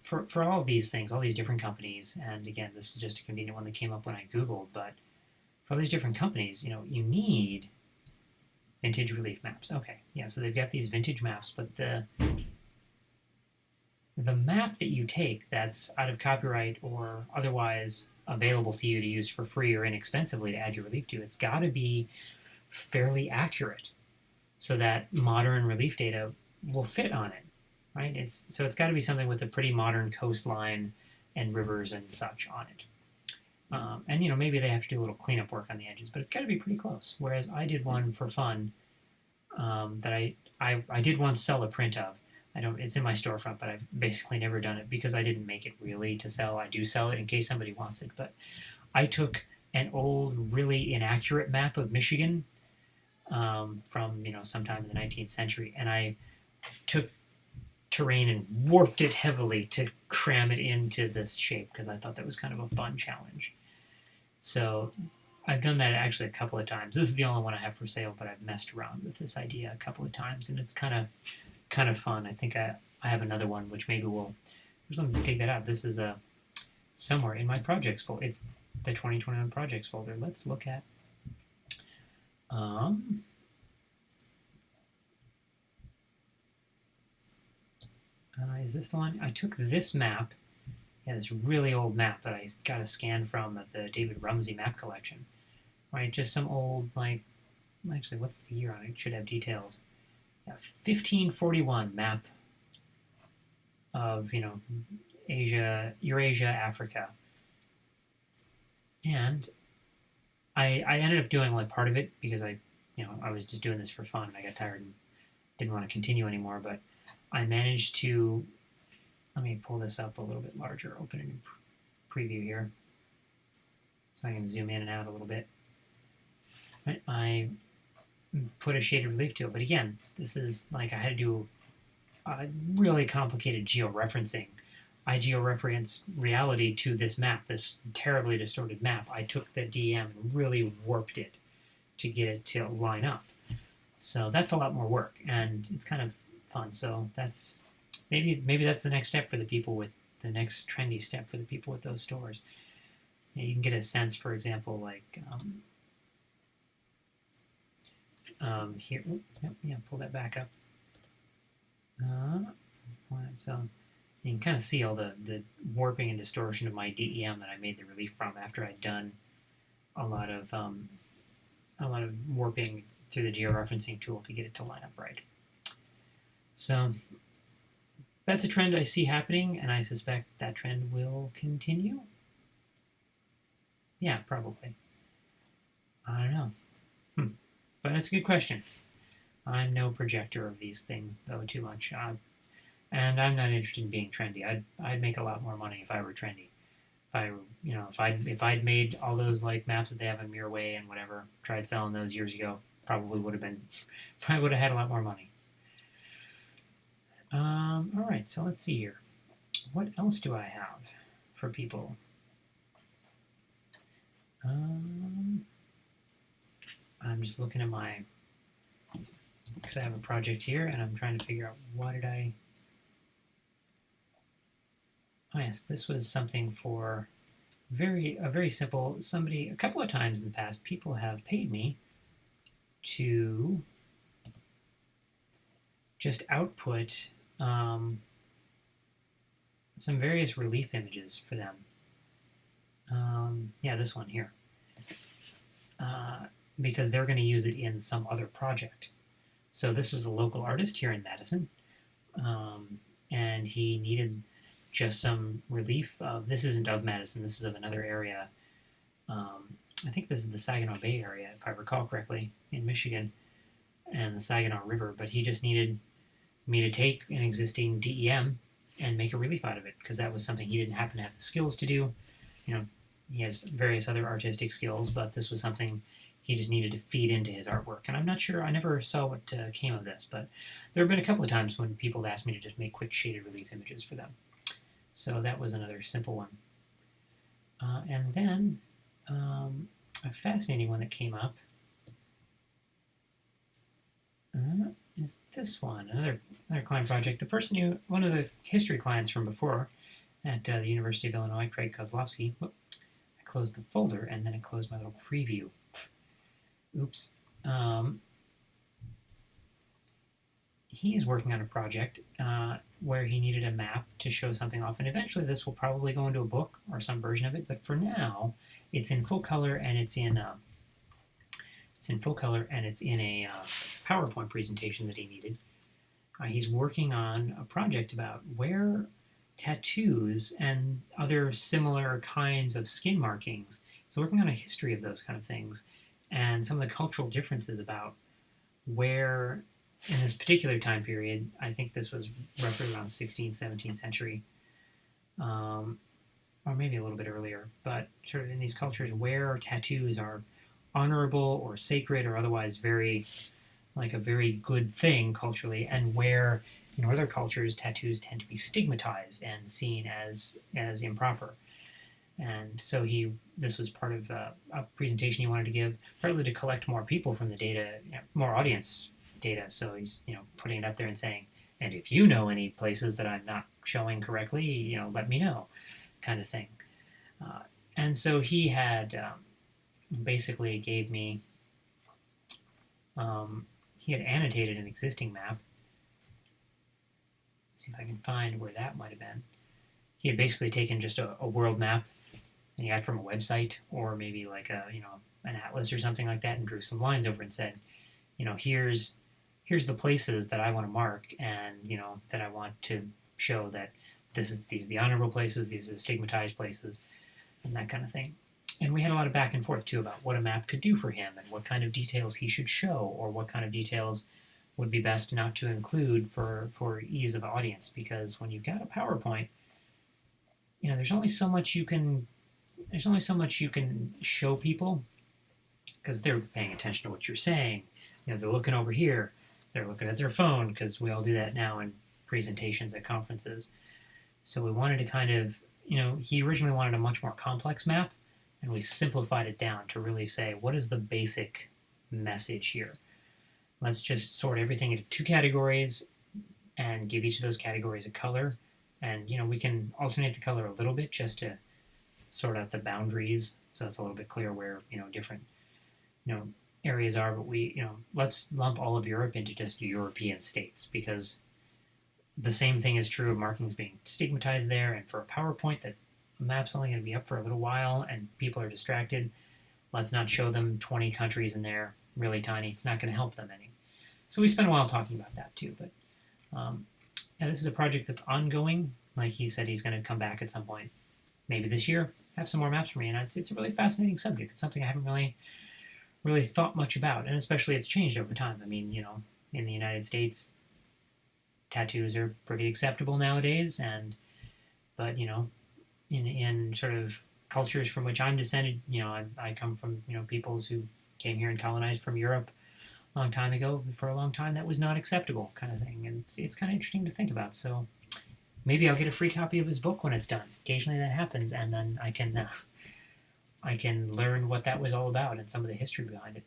[SPEAKER 1] for all of these things, all these different companies, and again, this is just a convenient one that came up when I Googled, but for all these different companies, you need vintage relief maps. Okay, yeah, so they've got these vintage maps, but the map that you take that's out of copyright or otherwise available to you to use for free or inexpensively to add your relief to, it's got to be fairly accurate so that modern relief data will fit on it, right? It's got to be something with a pretty modern coastline and rivers and such on it. And maybe they have to do a little cleanup work on the edges, but it's got to be pretty close. Whereas I did one for fun that I did once sell a print of. It's in my storefront, but I've basically never done it because I didn't make it really to sell. I do sell it in case somebody wants it, but I took an old, really inaccurate map of Michigan from sometime in the 19th century, and I took terrain and warped it heavily to cram it into this shape because I thought that was kind of a fun challenge. So I've done that actually a couple of times. This is the only one I have for sale, but I've messed around with this idea a couple of times, and it's kind of fun. I think I have another one which maybe we'll take that out. This is somewhere in my projects folder. It's the 2021 projects folder. Let's look at is this the one? I took this map, this really old map that I got a scan from at the David Rumsey map collection, right? Just some old, actually, what's the year on it? It should have details. Yeah, 1541 map of, Asia, Eurasia, Africa. And I ended up doing only part of it because I was just doing this for fun and I got tired and didn't want to continue anymore, but I managed to, let me pull this up a little bit larger, open a new preview here so I can zoom in and out a little bit. Right, I put a shaded relief to it, but again, this is I had to do a really complicated georeferencing. I georeferenced reality to this map, this terribly distorted map. I took the DEM and really warped it to get it to line up. So that's a lot more work, and it's kind of fun. So that's maybe that's the next step for the people with the next trendy step for the people with those stores. You can get a sense, for example, here. Pull that back up. So you can kind of see all the warping and distortion of my DEM that I made the relief from after I'd done a lot of warping through the georeferencing tool to get it to line up right. So that's a trend I see happening, and I suspect that trend will continue. Yeah, probably. I don't know. But that's a good question. I'm no projector of these things, though, too much. And I'm not interested in being trendy. I'd make a lot more money if I were trendy. If I'd made all those maps that they have in Mirrorway and whatever, tried selling those years ago, probably would have had a lot more money. All right, so let's see here. What else do I have for people? I'm just looking at because I have a project here, and I'm trying to figure out what did I. Oh yes, this was something for a very simple. Somebody a couple of times in the past, people have paid me to just output some various relief images for them. Yeah, this one here. Because they're going to use it in some other project. So this was a local artist here in Madison, and he needed just some relief. This isn't of Madison, this is of another area. I think this is the Saginaw Bay area, if I recall correctly, in Michigan, and the Saginaw River, but he just needed me to take an existing DEM and make a relief out of it, because that was something he didn't happen to have the skills to do. He has various other artistic skills, but this was something he just needed to feed into his artwork. And I'm not sure, I never saw what came of this, but there have been a couple of times when people have asked me to just make quick shaded relief images for them. So that was another simple one. And then a fascinating one that came up is this one, another client project. The person one of the history clients from before at the University of Illinois, Craig Kozlowski. I closed the folder and then I closed my little preview. Oops. He is working on a project where he needed a map to show something off, and eventually this will probably go into a book or some version of it. But for now, it's in full color and it's in a PowerPoint presentation that he needed. He's working on a project about where tattoos and other similar kinds of skin markings. So working on a history of those kind of things and some of the cultural differences about where in this particular time period, I think this was roughly around 16th, 17th century, or maybe a little bit earlier, but sort of in these cultures where tattoos are honorable or sacred or otherwise very, like a very good thing culturally, and where in other cultures tattoos tend to be stigmatized and seen as improper. And so this was part of a presentation he wanted to give, partly to collect more people from the data, more audience data. So he's putting it up there and saying, and if you know any places that I'm not showing correctly, let me know, kind of thing. And so he had basically gave me, he had annotated an existing map. Let's see if I can find where that might have been. He had basically taken just a world map and he got from a website or maybe like an atlas or something like that, and drew some lines over and said, here's the places that I want to mark, and that I want to show that these are the honorable places, these are the stigmatized places, and that kind of thing. And we had a lot of back and forth too about what a map could do for him and what kind of details he should show, or what kind of details would be best not to include for ease of audience. Because when you've got a PowerPoint, there's only so much you can show people, because they're paying attention to what you're saying. They're looking over here, they're looking at their phone, because we all do that now in presentations at conferences. So we wanted to kind of, he originally wanted a much more complex map, and we simplified it down to really say, what is the basic message here? Let's just sort everything into 2 categories and give each of those categories a color. And, we can alternate the color a little bit just to sort out the boundaries, so it's a little bit clear where, different, areas are. But let's lump all of Europe into just European states, because the same thing is true of markings being stigmatized there. And for a PowerPoint that the map's only going to be up for a little while and people are distracted, let's not show them 20 countries in there really tiny. It's not going to help them any. So we spent a while talking about that too. But this is a project that's ongoing. Like he said, he's going to come back at some point, maybe this year, have some more maps for me. And it's a really fascinating subject. It's something I haven't really thought much about, and especially it's changed over time. I mean, in the United States, tattoos are pretty acceptable nowadays, but in sort of cultures from which I'm descended, I come from peoples who came here and colonized from Europe a long time ago. For a long time, that was not acceptable, kind of thing, and it's kind of interesting to think about. So maybe I'll get a free copy of his book when it's done. Occasionally that happens, and then I can learn what that was all about and some of the history behind it.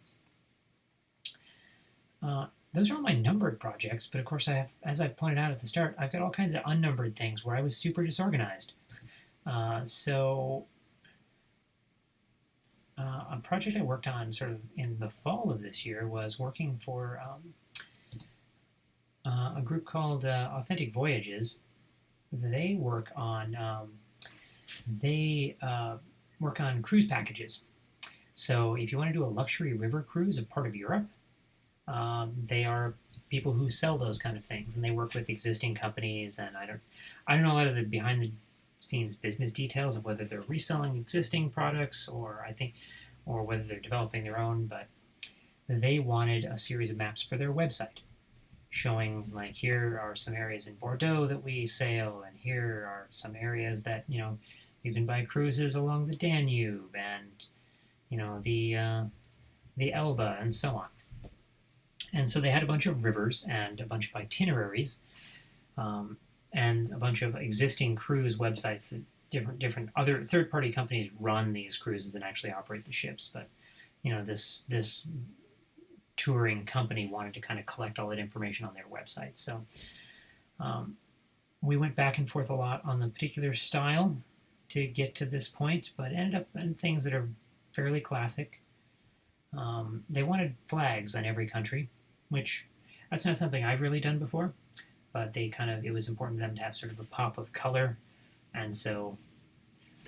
[SPEAKER 1] Those are all my numbered projects, but of course I have, as I pointed out at the start, I've got all kinds of unnumbered things where I was super disorganized. A project I worked on sort of in the fall of this year was working for a group called Authentic Voyages. They work on cruise packages. So if you want to do a luxury river cruise of part of Europe, they are people who sell those kind of things, and they work with existing companies. And I don't know a lot of the behind the scenes business details of whether they're reselling existing products or whether they're developing their own. But they wanted a series of maps for their website, showing like, here are some areas in Bordeaux that we sail, and here are some areas that you can buy cruises along the Danube, and the Elbe, and so on. And so they had a bunch of rivers and a bunch of itineraries, and a bunch of existing cruise websites that different other third-party companies run these cruises and actually operate the ships. But this touring company wanted to kind of collect all that information on their website. So we went back and forth a lot on the particular style to get to this point, but ended up in things that are fairly classic. They wanted flags on every country, which that's not something I've really done before, but it was important to them to have sort of a pop of color. And so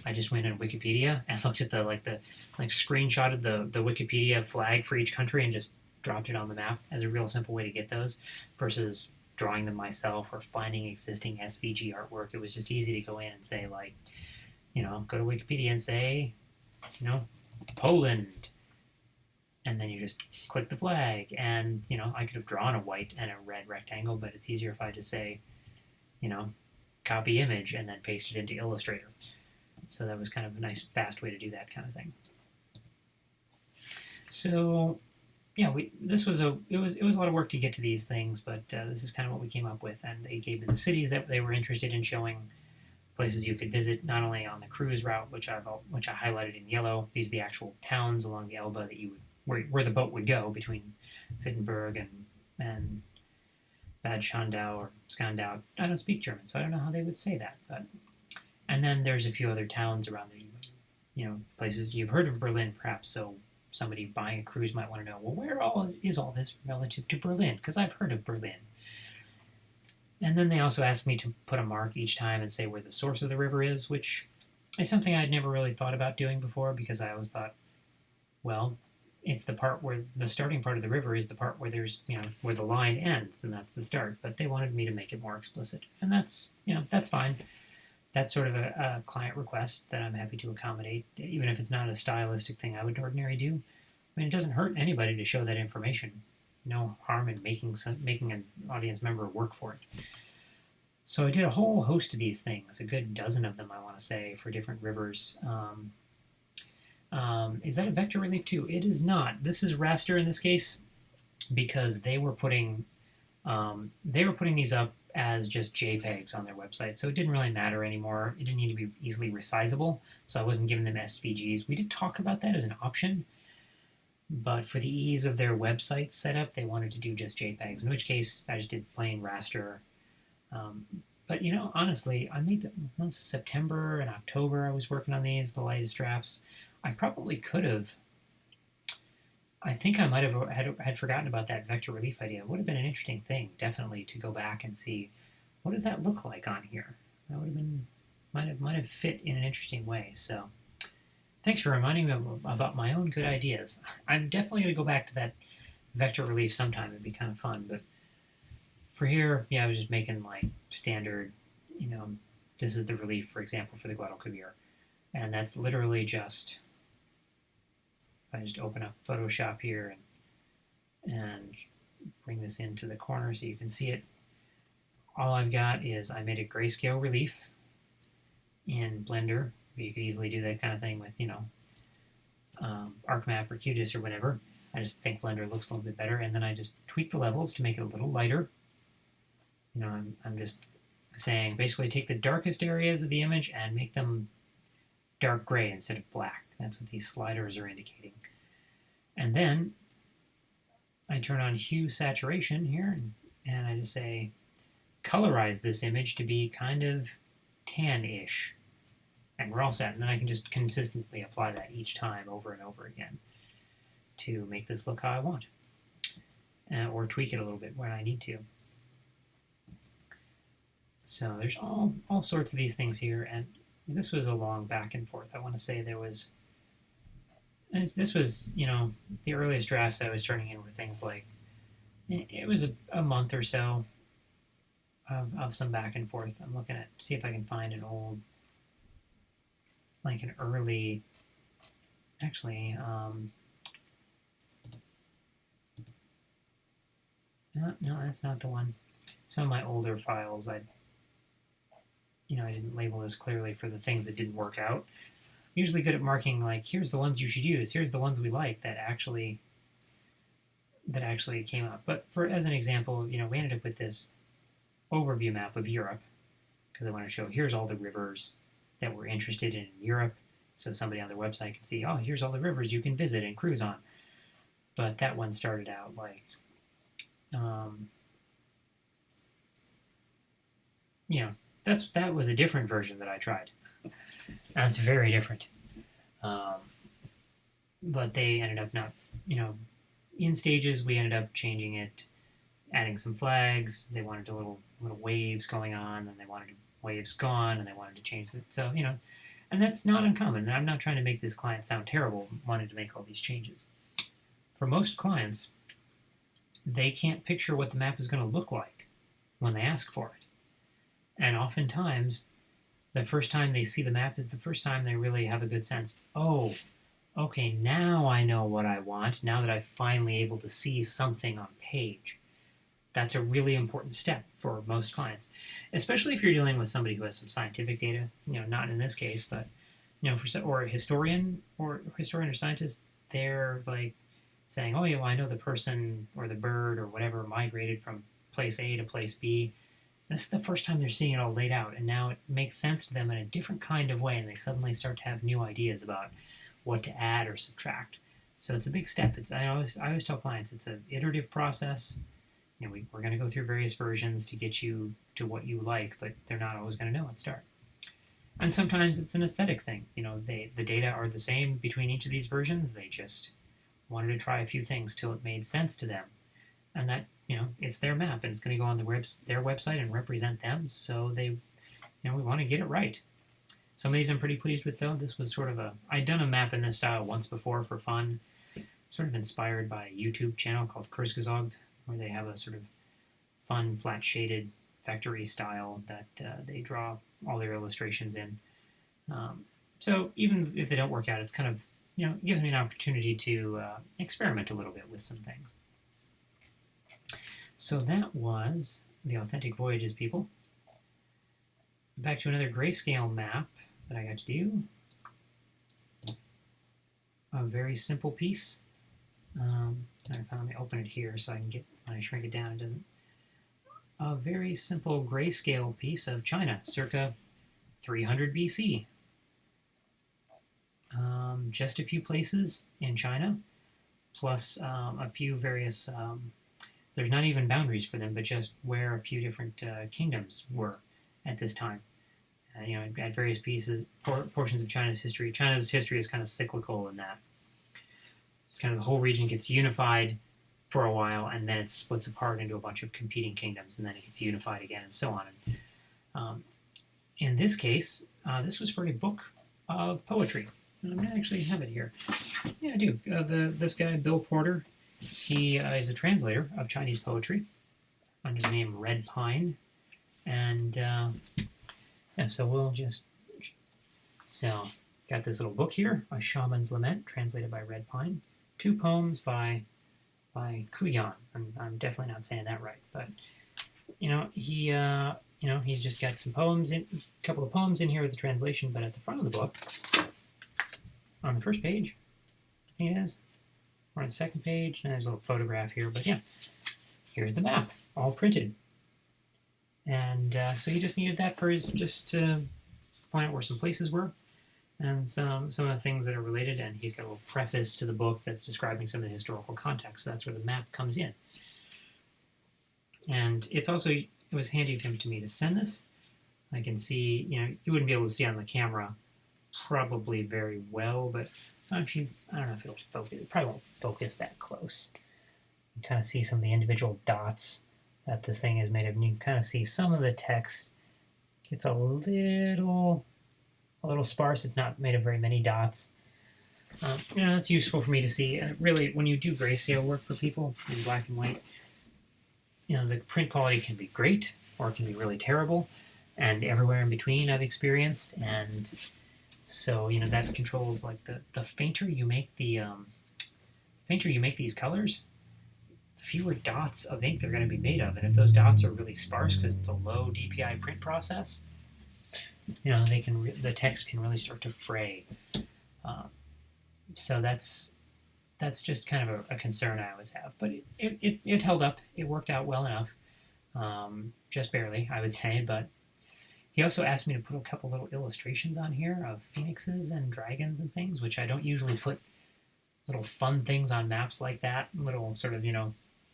[SPEAKER 1] I just went on Wikipedia and looked at the screenshotted the Wikipedia flag for each country and just dropped it on the map as a real simple way to get those, versus drawing them myself or finding existing SVG artwork. It was just easy to go in and say, like, go to Wikipedia and say, Poland, and then you just click the flag. And, I could have drawn a white and a red rectangle, but it's easier if I just say, copy image and then paste it into Illustrator. So that was kind of a nice, fast way to do that kind of thing. So, yeah, it was a lot of work to get to these things, but this is kind of what we came up with. And they gave me the cities that they were interested in showing, places you could visit, not only on the cruise route, which I highlighted in yellow. These are the actual towns along the Elbe that you would where the boat would go between Wittenberg and Bad Schandau or Skandau. I don't speak German, so I don't know how they would say that. But and then there's a few other towns around there. Places you've heard of Berlin, perhaps. So somebody buying a cruise might want to know, well, where is all this relative to Berlin? Because I've heard of Berlin. And then they also asked me to put a mark each time and say where the source of the river is, which is something I'd never really thought about doing before, because I always thought, well, it's the part where the starting part of the river is the part where there's, where the line ends, and that's the start. But they wanted me to make it more explicit, and that's fine. That's sort of a client request that I'm happy to accommodate, even if it's not a stylistic thing I would ordinarily do. I mean, it doesn't hurt anybody to show that information. No harm in making an audience member work for it. So I did a whole host of these things, a good dozen of them, I want to say, for different rivers. Is that a vector relief too? It is not. This is raster in this case, because they were putting these up as just JPEGs on their website, so it didn't really matter anymore. It didn't need to be easily resizable, so I wasn't giving them SVGs. We did talk about that as an option, but for the ease of their website setup, they wanted to do just JPEGs, in which case I just did plain raster. But honestly, I made them September and October. I was working on these, the latest drafts. I probably could have. I think I might have had forgotten about that vector relief idea. It would have been an interesting thing, definitely, to go back and see what does that look like on here. That would have been might have fit in an interesting way. So, thanks for reminding me about my own good ideas. I'm definitely going to go back to that vector relief sometime. It'd be kind of fun. But for here, yeah, I was just making like standard. This is the relief, for example, for the Guadalquivir, and that's literally just. I just open up Photoshop here and bring this into the corner so you can see it. All I've got is I made a grayscale relief in Blender. You could easily do that kind of thing with, ArcMap or QGIS or whatever. I just think Blender looks a little bit better, and then I just tweak the levels to make it a little lighter. I'm just saying basically take the darkest areas of the image and make them dark gray instead of black. That's what these sliders are indicating. And then I turn on hue saturation here, and I just say colorize this image to be kind of tan-ish. And we're all set. And then I can just consistently apply that each time over and over again to make this look how I want. Or tweak it a little bit when I need to. So there's all sorts of these things here, and this was a long back and forth. I want to say this was, the earliest drafts I was turning in were things like, it was a month or so of some back and forth. I'm looking at, see if I can find an old, like an early, actually, no, that's not the one. Some of my older files, I didn't label this clearly for the things that didn't work out. I'm usually good at marking, like, here's the ones you should use, here's the ones we like that actually came up. But as an example, we ended up with this overview map of Europe, because I want to show here's all the rivers that we're interested in Europe, so somebody on their website can see, oh, here's all the rivers you can visit and cruise on. But that one started out like, that was a different version that I tried. That's very different. But they ended up not, in stages, we ended up changing it, adding some flags. They wanted a little waves going on, and they wanted waves gone, and they wanted to change it. So, and that's not uncommon. I'm not trying to make this client sound terrible, wanting to make all these changes. For most clients, they can't picture what the map is going to look like when they ask for it. And oftentimes, the first time they see the map is the first time they really have a good sense, oh, okay, now I know what I want, now that I'm finally able to see something on page. That's a really important step for most clients, especially if you're dealing with somebody who has some scientific data, not in this case, but, or a historian or scientist, they're like saying, oh, yeah, well, I know the person or the bird or whatever migrated from place A to place B. This is the first time they're seeing it all laid out, and now it makes sense to them in a different kind of way, and they suddenly start to have new ideas about what to add or subtract. So it's a big step. I always tell clients it's an iterative process. We're going to go through various versions to get you to what you like, but they're not always going to know at start. And sometimes it's an aesthetic thing. The data are the same between each of these versions. They just wanted to try a few things till it made sense to them, and that it's their map and it's going to go on their website and represent them. So we want to get it right. Some of these I'm pretty pleased with, though. This was sort of I'd done a map in this style once before for fun, sort of inspired by a YouTube channel called Ecological, where they have a sort of fun, flat shaded vectory style that they draw all their illustrations in. So even if they don't work out, it's kind of, it gives me an opportunity to experiment a little bit with some things. So that was the Authentic Voyages, people. Back to another grayscale map that I got to do. A very simple piece. I finally open it here so I can get, when I shrink it down, it doesn't. A very simple grayscale piece of China, circa 300 BC. Just a few places in China, plus a few various, there's not even boundaries for them, but just where a few different kingdoms were at this time. At various portions of China's history. China's history is kind of cyclical in that it's kind of the whole region gets unified for a while, and then it splits apart into a bunch of competing kingdoms, and then it gets unified again, and so on. In this case, this was for a book of poetry. I'm going to actually have it here. Yeah, I do. This guy, Bill Porter, he is a translator of Chinese poetry under the name Red Pine, and so we'll just... So, got this little book here, A Shaman's Lament, translated by Red Pine. 2 poems by Kuyan. I'm definitely not saying that right, but he's just got some poems a couple of poems in here with the translation. But at the front of the book, on the first page, I think it is, or on the second page, and there's a little photograph here. But yeah, here's the map, all printed. And so he just needed that for just to point out where some places were, and some of the things that are related, and he's got a little preface to the book that's describing some of the historical context. So that's where the map comes in. And it was handy of him to me to send this. I can see, you wouldn't be able to see on the camera probably very well, but I don't know if it'll focus. It probably won't focus that close. You kind of see some of the individual dots that this thing is made of, and you can kind of see some of the text gets a little sparse. It's not made of very many dots. That's useful for me to see. And really, when you do grayscale work for people in black and white, the print quality can be great, or it can be really terrible, and everywhere in between I've experienced. And so, that controls, like, the fainter you make these colors, the fewer dots of ink they're going to be made of. And if those dots are really sparse because it's a low DPI print process, the text can really start to fray. So that's just kind of a concern I always have. But it held up. It worked out well enough. Just barely, I would say. But he also asked me to put a couple little illustrations on here of phoenixes and dragons and things, which I don't usually put little fun things on maps like that, little sort of,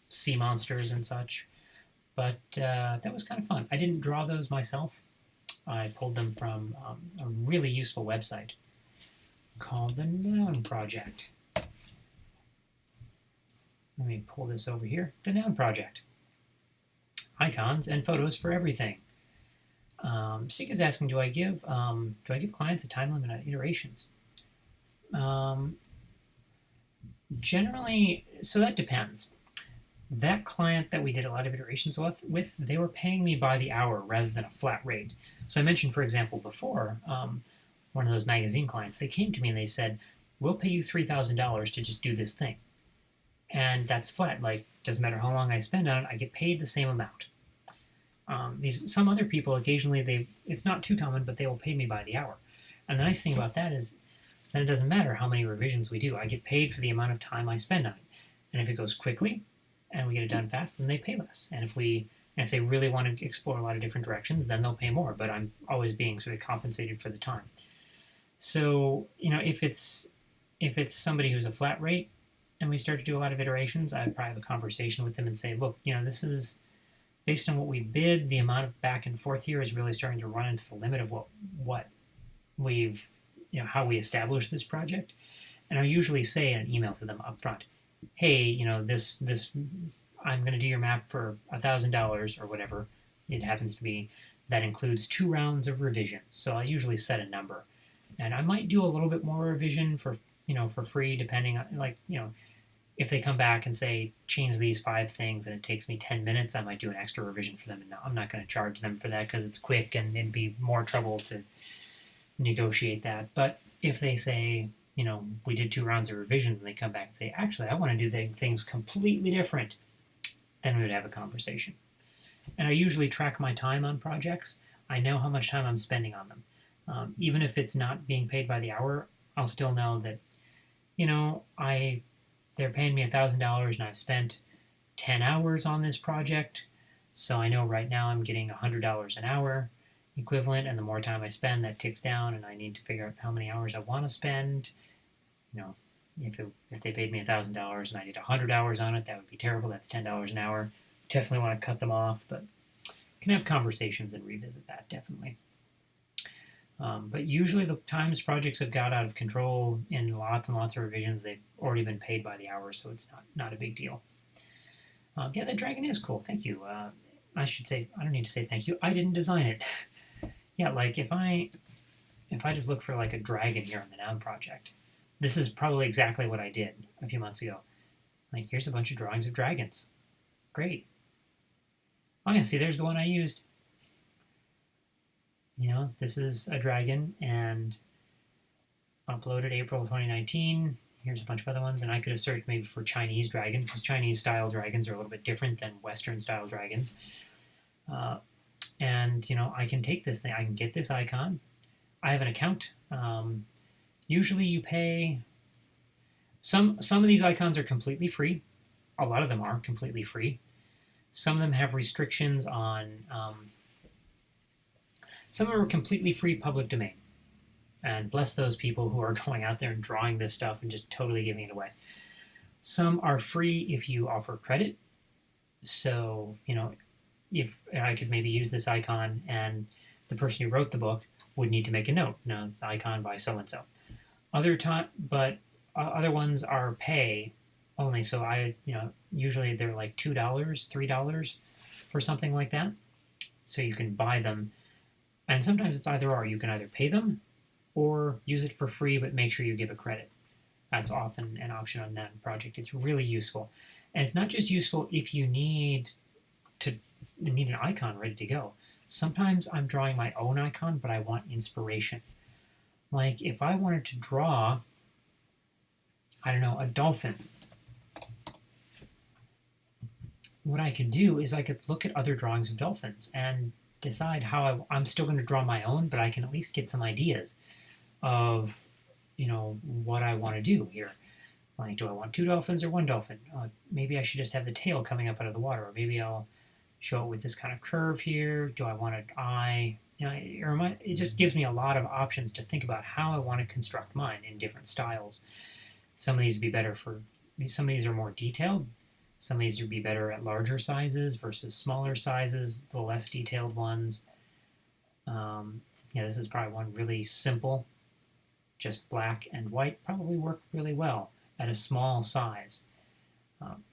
[SPEAKER 1] sea monsters and such. But that was kind of fun. I didn't draw those myself. I pulled them from a really useful website called the Noun Project. Let me pull this over here. The Noun Project. Icons and photos for everything. Stig is asking, do I give clients a time limit on iterations? Generally, so that depends. That client that we did a lot of iterations with, they were paying me by the hour rather than a flat rate. So I mentioned, for example, before, one of those magazine clients, they came to me and they said, we'll pay you $3,000 to just do this thing. And that's flat. Like, doesn't matter how long I spend on it, I get paid the same amount. Some other people occasionally it's not too common, but they will pay me by the hour. And the nice thing about that is that it doesn't matter how many revisions we do. I get paid for the amount of time I spend on it. And if it goes quickly and we get it done fast, then they pay less. And if they really want to explore a lot of different directions, then they'll pay more. But I'm always being sort of compensated for the time. So, if it's somebody who's a flat rate and we start to do a lot of iterations, I'd probably have a conversation with them and say, look, this is based on what we bid, the amount of back and forth here is really starting to run into the limit of what we've, how we established this project. And I usually say in an email to them up front, hey, this I'm going to do your map for $1,000 or whatever it happens to be. That includes 2 rounds of revisions. So I usually set a number. And I might do a little bit more revision for free, depending on, if they come back and say, change these 5 things and it takes me 10 minutes, I might do an extra revision for them. And I'm not going to charge them for that because it's quick and it'd be more trouble to negotiate that. But if they say, we did 2 rounds of revisions and they come back and say, actually, I want to do things completely different, then we would have a conversation. And I usually track my time on projects. I know how much time I'm spending on them. Even if it's not being paid by the hour, I'll still know that, they're paying me $1,000 and I've spent 10 hours on this project. So I know right now I'm getting $100 an hour equivalent, and the more time I spend, that ticks down, and I need to figure out how many hours I want to spend. If they paid me $1,000 and I did 100 hours on it, that would be terrible. That's $10 an hour. Definitely want to cut them off, but can have conversations and revisit that, definitely. But usually the times projects have got out of control in lots and lots of revisions, they've already been paid by the hour, so it's not a big deal. Yeah, the dragon is cool. Thank you. I should say, I don't need to say thank you. I didn't design it. Yeah, like if I just look for like a dragon here on the noun project, this is probably exactly what I did a few months ago. Like, here's a bunch of drawings of dragons. Great. Oh yeah, see, there's the one I used. This is a dragon, and uploaded April 2019. Here's a bunch of other ones, and I could have searched maybe for Chinese dragon, because Chinese-style dragons are a little bit different than Western-style dragons. And, I can take this thing, I can get this icon. I have an account. Usually you pay... Some of these icons are completely free. A lot of them are completely free. Some of them have restrictions on... some of them are completely free public domain. And bless those people who are going out there and drawing this stuff and just totally giving it away. Some are free if you offer credit. So, if I could maybe use this icon and the person who wrote the book would need to make a note. The icon by so-and-so. But other ones are pay only. So usually they're like $2, $3 for something like that. So you can buy them. And sometimes it's either or. You can either pay them or use it for free, but make sure you give a credit. That's often an option on that project. It's really useful. And it's not just useful if you need an icon ready to go. Sometimes I'm drawing my own icon, but I want inspiration. Like if I wanted to draw, I don't know, a dolphin, what I could do is I could look at other drawings of dolphins and decide how I'm still going to draw my own, but I can at least get some ideas of, what I want to do here. Like, do I want 2 dolphins or 1 dolphin? Maybe I should just have the tail coming up out of the water, or maybe I'll show it with this kind of curve here. Do I want an eye? It just gives me a lot of options to think about how I want to construct mine in different styles. Some of these would be better some of these are more detailed. Some of these would be better at larger sizes versus smaller sizes, the less detailed ones. This is probably one really simple, just black and white, probably work really well at a small size.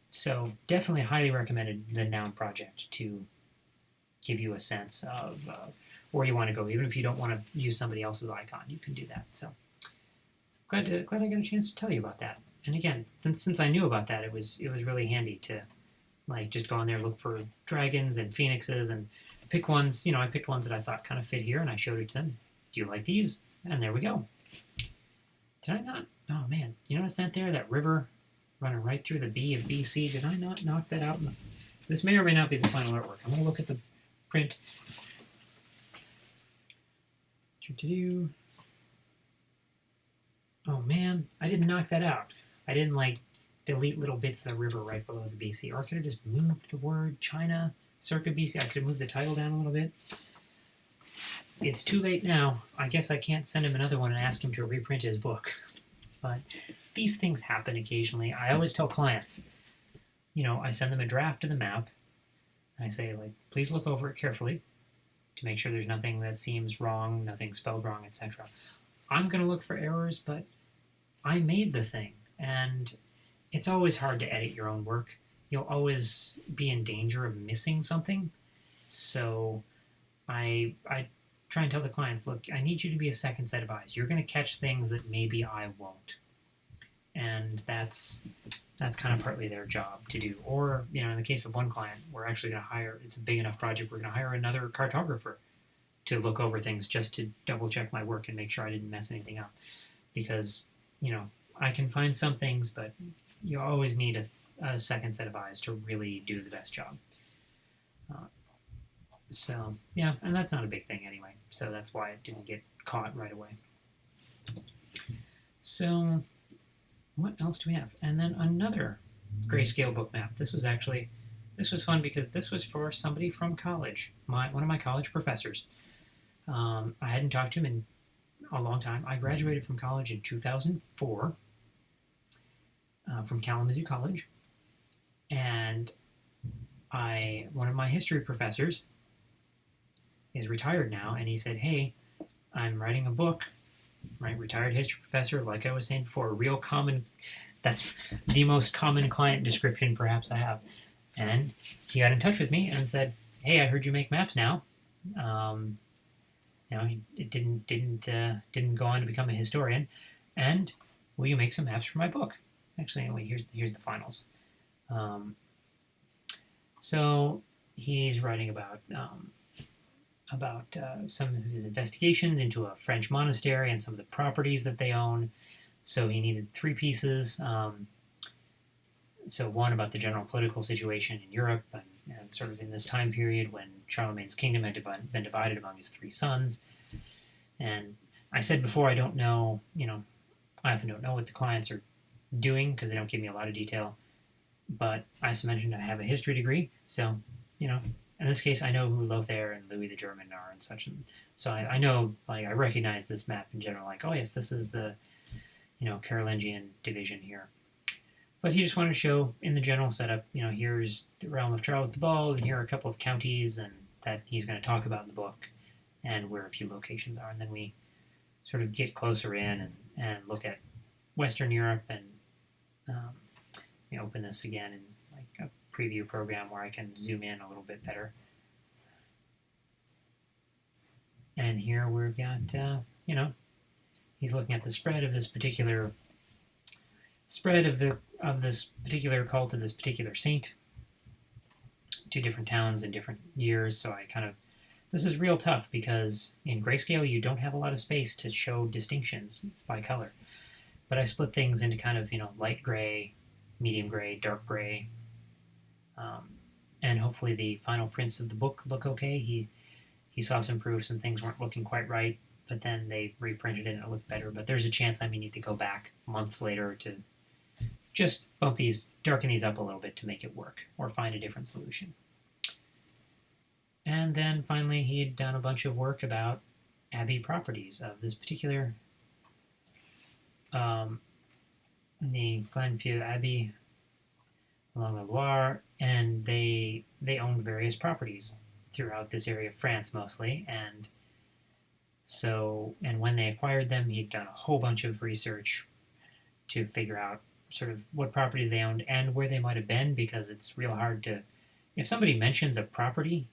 [SPEAKER 1] So definitely highly recommended the Noun project to give you a sense of where you want to go. Even if you don't want to use somebody else's icon, you can do that. So glad I got a chance to tell you about that. And again, since I knew about that, it was really handy to just go on there, look for dragons and phoenixes, and pick ones. I picked ones that I thought kind of fit here, and I showed it to them. Do you like these? And there we go. Did I not? Oh man, you notice that there? That river running right through the B of BC. Did I not knock that out? This may or may not be the final artwork. I'm going to look at the print. Oh man, I didn't knock that out. I didn't like delete little bits of the river right below the BC. Or I could have just moved the word China circa BC. I could have moved the title down a little bit. It's too late now. I guess I can't send him another one and ask him to reprint his book. But these things happen occasionally. I always tell clients, I send them a draft of the map. I say, please look over it carefully to make sure there's nothing that seems wrong, nothing spelled wrong, etc. I'm going to look for errors, but I made the thing. And it's always hard to edit your own work. You'll always be in danger of missing something. So I try and tell the clients, look, I need you to be a second set of eyes. You're going to catch things that maybe I won't. And that's kind of partly their job to do. Or, in the case of one client, we're actually going to hire, it's a big enough project, we're going to hire another cartographer to look over things just to double check my work and make sure I didn't mess anything up. Because, I can find some things, but you always need a second set of eyes to really do the best job. So, yeah, and that's not a big thing anyway. So that's why it didn't get caught right away. So, what else do we have? And then another grayscale book map. This was fun because this was for somebody from college, one of my college professors. I hadn't talked to him in a long time. I graduated from college in 2004 from Kalamazoo College. And one of my history professors is retired now, and he said, hey, I'm writing a book, right? Retired history professor, like I was saying before, that's the most common client description perhaps I have. And he got in touch with me and said, hey, I heard you make maps now. It didn't go on to become a historian, and will you make some maps for my book? Actually, anyway, here's the finals. So he's writing about some of his investigations into a French monastery and some of the properties that they own. So he needed 3 pieces. So one about the general political situation in Europe and sort of in this time period when Charlemagne's kingdom had been divided among his 3 sons. And I said before, I don't know, I often don't know what the clients are doing because they don't give me a lot of detail. But I also mentioned I have a history degree, so, in this case, I know who Lothair and Louis the German are and such. And so I know, I recognize this map in general, oh yes, this is the, Carolingian division here. But he just wanted to show in the general setup, here's the realm of Charles the Bald, and here are a couple of counties, and that he's going to talk about in the book, and where a few locations are. And then we sort of get closer in and look at Western Europe, and open this again in a preview program where I can zoom in a little bit better. And here we've got, he's looking at the spread of this particular cult of this particular saint to different towns in different years. So this is real tough because in grayscale you don't have a lot of space to show distinctions by color. But I split things into kind of, light gray, medium gray, dark gray, and hopefully the final prints of the book look okay. He saw some proofs and things weren't looking quite right, but then they reprinted it and it looked better. But there's a chance I may need to go back months later to just darken these up a little bit to make it work, or find a different solution. And then finally he had done a bunch of work about abbey properties of this particular the Glenfew Abbey along the Loire, and they owned various properties throughout this area of France mostly, and when they acquired them, he'd done a whole bunch of research to figure out sort of what properties they owned and where they might have been, because it's real hard to, if somebody mentions a property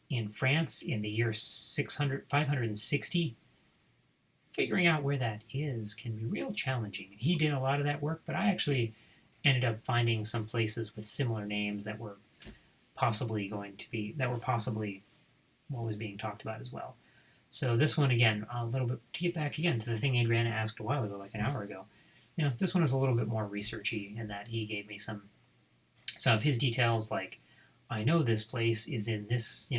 [SPEAKER 1] in France in the year 560, figuring out where that is can be real challenging. He did a lot of that work, but I actually ended up finding some places with similar names that were possibly what was being talked about as well. So this one, again, a little bit, to get back again to the thing Adriana asked a while ago, like an hour ago, this one is a little bit more researchy in that he gave me some of his details, like I know this place is in this,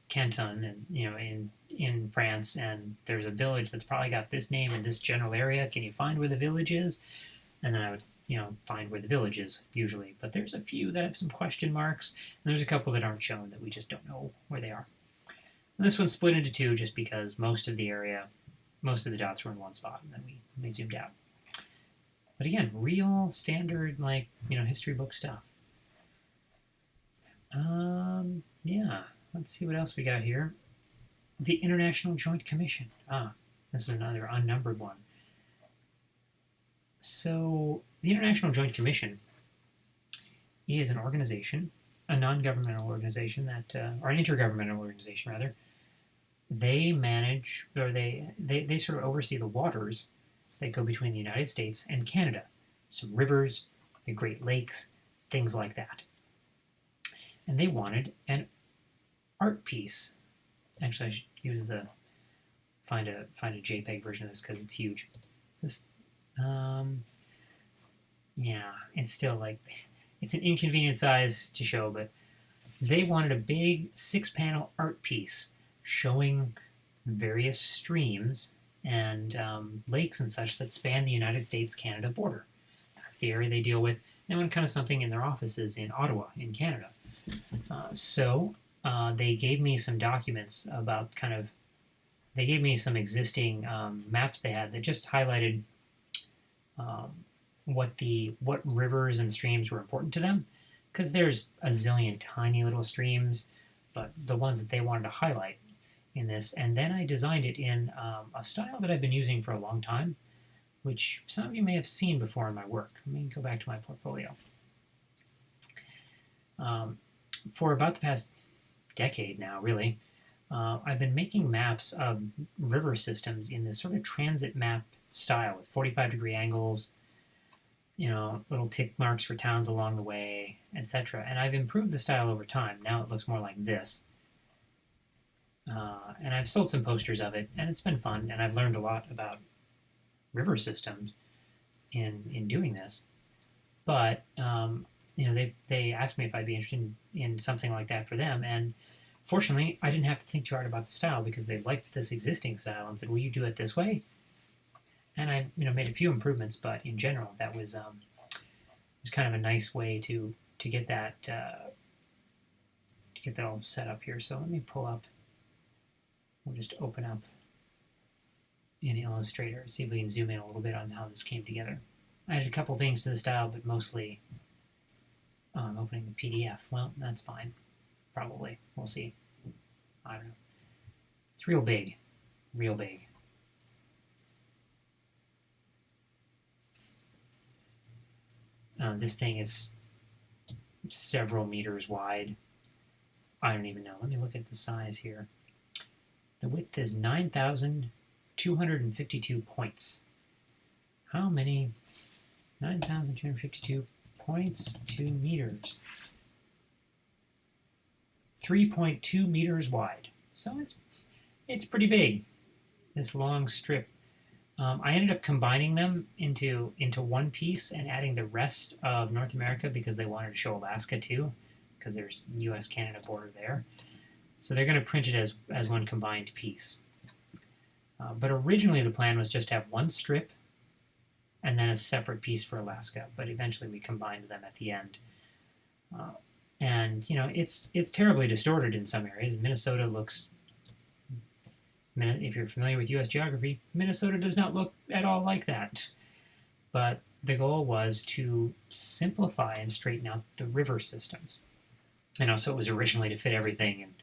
[SPEAKER 1] canton, and in France, and there's a village that's probably got this name in this general area. Can you find where the village is? And then I would, find where the village is usually. But there's a few that have some question marks, and there's a couple that aren't shown that we just don't know where they are. And this one's split into two just because most of the dots were in one spot, and then we zoomed out. But again, real standard, like, history book stuff. Yeah, let's see what else we got here. The International Joint Commission. This is another unnumbered one. So, the International Joint Commission is an organization, a non-governmental organization or an intergovernmental organization rather. They manage, or they sort of oversee the waters that go between the United States and Canada. Some rivers, the Great Lakes, things like that. And they wanted an art piece. Actually, I should use find a JPEG version of this because it's huge. Yeah, it's still like, it's an inconvenient size to show, but they wanted a big 6-panel art piece showing various streams and lakes and such that span the United States-Canada border. That's the area they deal with. They want kind of something in their offices in Ottawa, in Canada. So they gave me some documents about they gave me some existing maps they had that just highlighted what rivers and streams were important to them, because there's a zillion tiny little streams, but the ones that they wanted to highlight in this. And then I designed it in a style that I've been using for a long time, which some of you may have seen before in my work. Let me go back to my portfolio. For about the past decade now, really, I've been making maps of river systems in this sort of transit map style with 45-degree angles, little tick marks for towns along the way, etc. And I've improved the style over time. Now it looks more like this. And I've sold some posters of it, and it's been fun, and I've learned a lot about river systems in doing this. But they asked me if I'd be interested in something like that for them, and fortunately, I didn't have to think too hard about the style because they liked this existing style and said, "Will you do it this way?" And I, made a few improvements, but in general, that was kind of a nice way to get that all set up here. So let me pull up. We'll just open up in Illustrator, see if we can zoom in a little bit on how this came together. I added a couple things to the style, but mostly I'm opening the PDF. Well, that's fine. Probably. We'll see. I don't know. It's real big. Real big. This thing is several meters wide. I don't even know. Let me look at the size here. The width is 9,252 points. How many? 9,252 points, 2 meters. 3.2 meters wide. So it's pretty big, this long strip. I ended up combining them into one piece and adding the rest of North America because they wanted to show Alaska too, because there's U.S.-Canada border there. So they're going to print it as one combined piece. But originally the plan was just to have one strip and then a separate piece for Alaska, but eventually we combined them at the end. And it's terribly distorted in some areas. Minnesota looks, if you're familiar with U.S. geography, Minnesota does not look at all like that. But the goal was to simplify and straighten out the river systems. And also it was originally to fit everything in,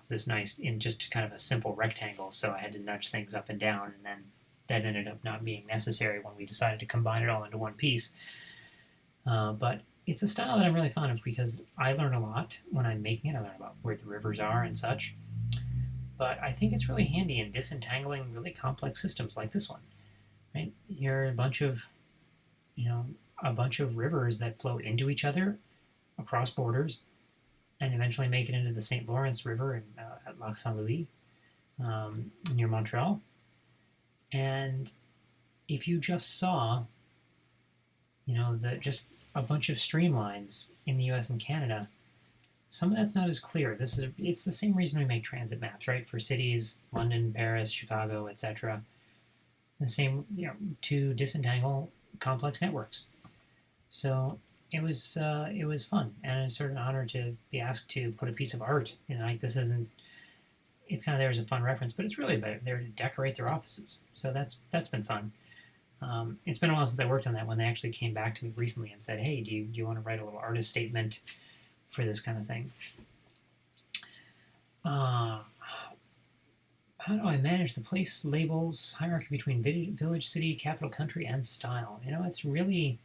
[SPEAKER 1] this nice, in just kind of a simple rectangle, so I had to nudge things up and down, and then that ended up not being necessary when we decided to combine it all into one piece. But it's a style that I'm really fond of because I learn a lot when I'm making it. I learn about where the rivers are and such. But I think it's really handy in disentangling really complex systems like this one. Right? Here are a bunch of rivers that flow into each other across borders and eventually make it into the St. Lawrence River at Lac Saint Louis near Montreal. And if you just saw just a bunch of streamlines in the U.S. and Canada. Some of that's not as clear. It's the same reason we make transit maps, right? For cities, London, Paris, Chicago, etc. The same, to disentangle complex networks. So it was fun, and it's sort of an honor to be asked to put a piece of art. Like this isn't. It's kind of there as a fun reference, but it's really there to decorate their offices. So that's been fun. It's been a while since I worked on that when they actually came back to me recently and said, "Hey, do you want to write a little artist statement for this kind of thing?" How do I manage the place labels hierarchy between village, city, capital, country, and style? It really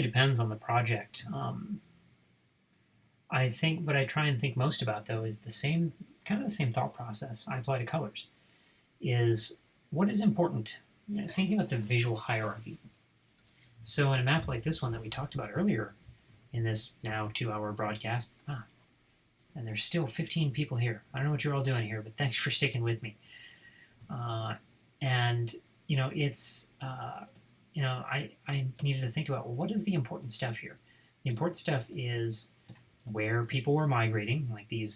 [SPEAKER 1] depends on the project. I think what I try and think most about though is the same thought process I apply to colors. Is what is important? Thinking about the visual hierarchy. So in a map like this one that we talked about earlier in this now 2-hour broadcast, and there's still 15 people here. I don't know what you're all doing here, but thanks for sticking with me. And it's I needed to think about, well, what is the important stuff here? The important stuff is where people were migrating, like the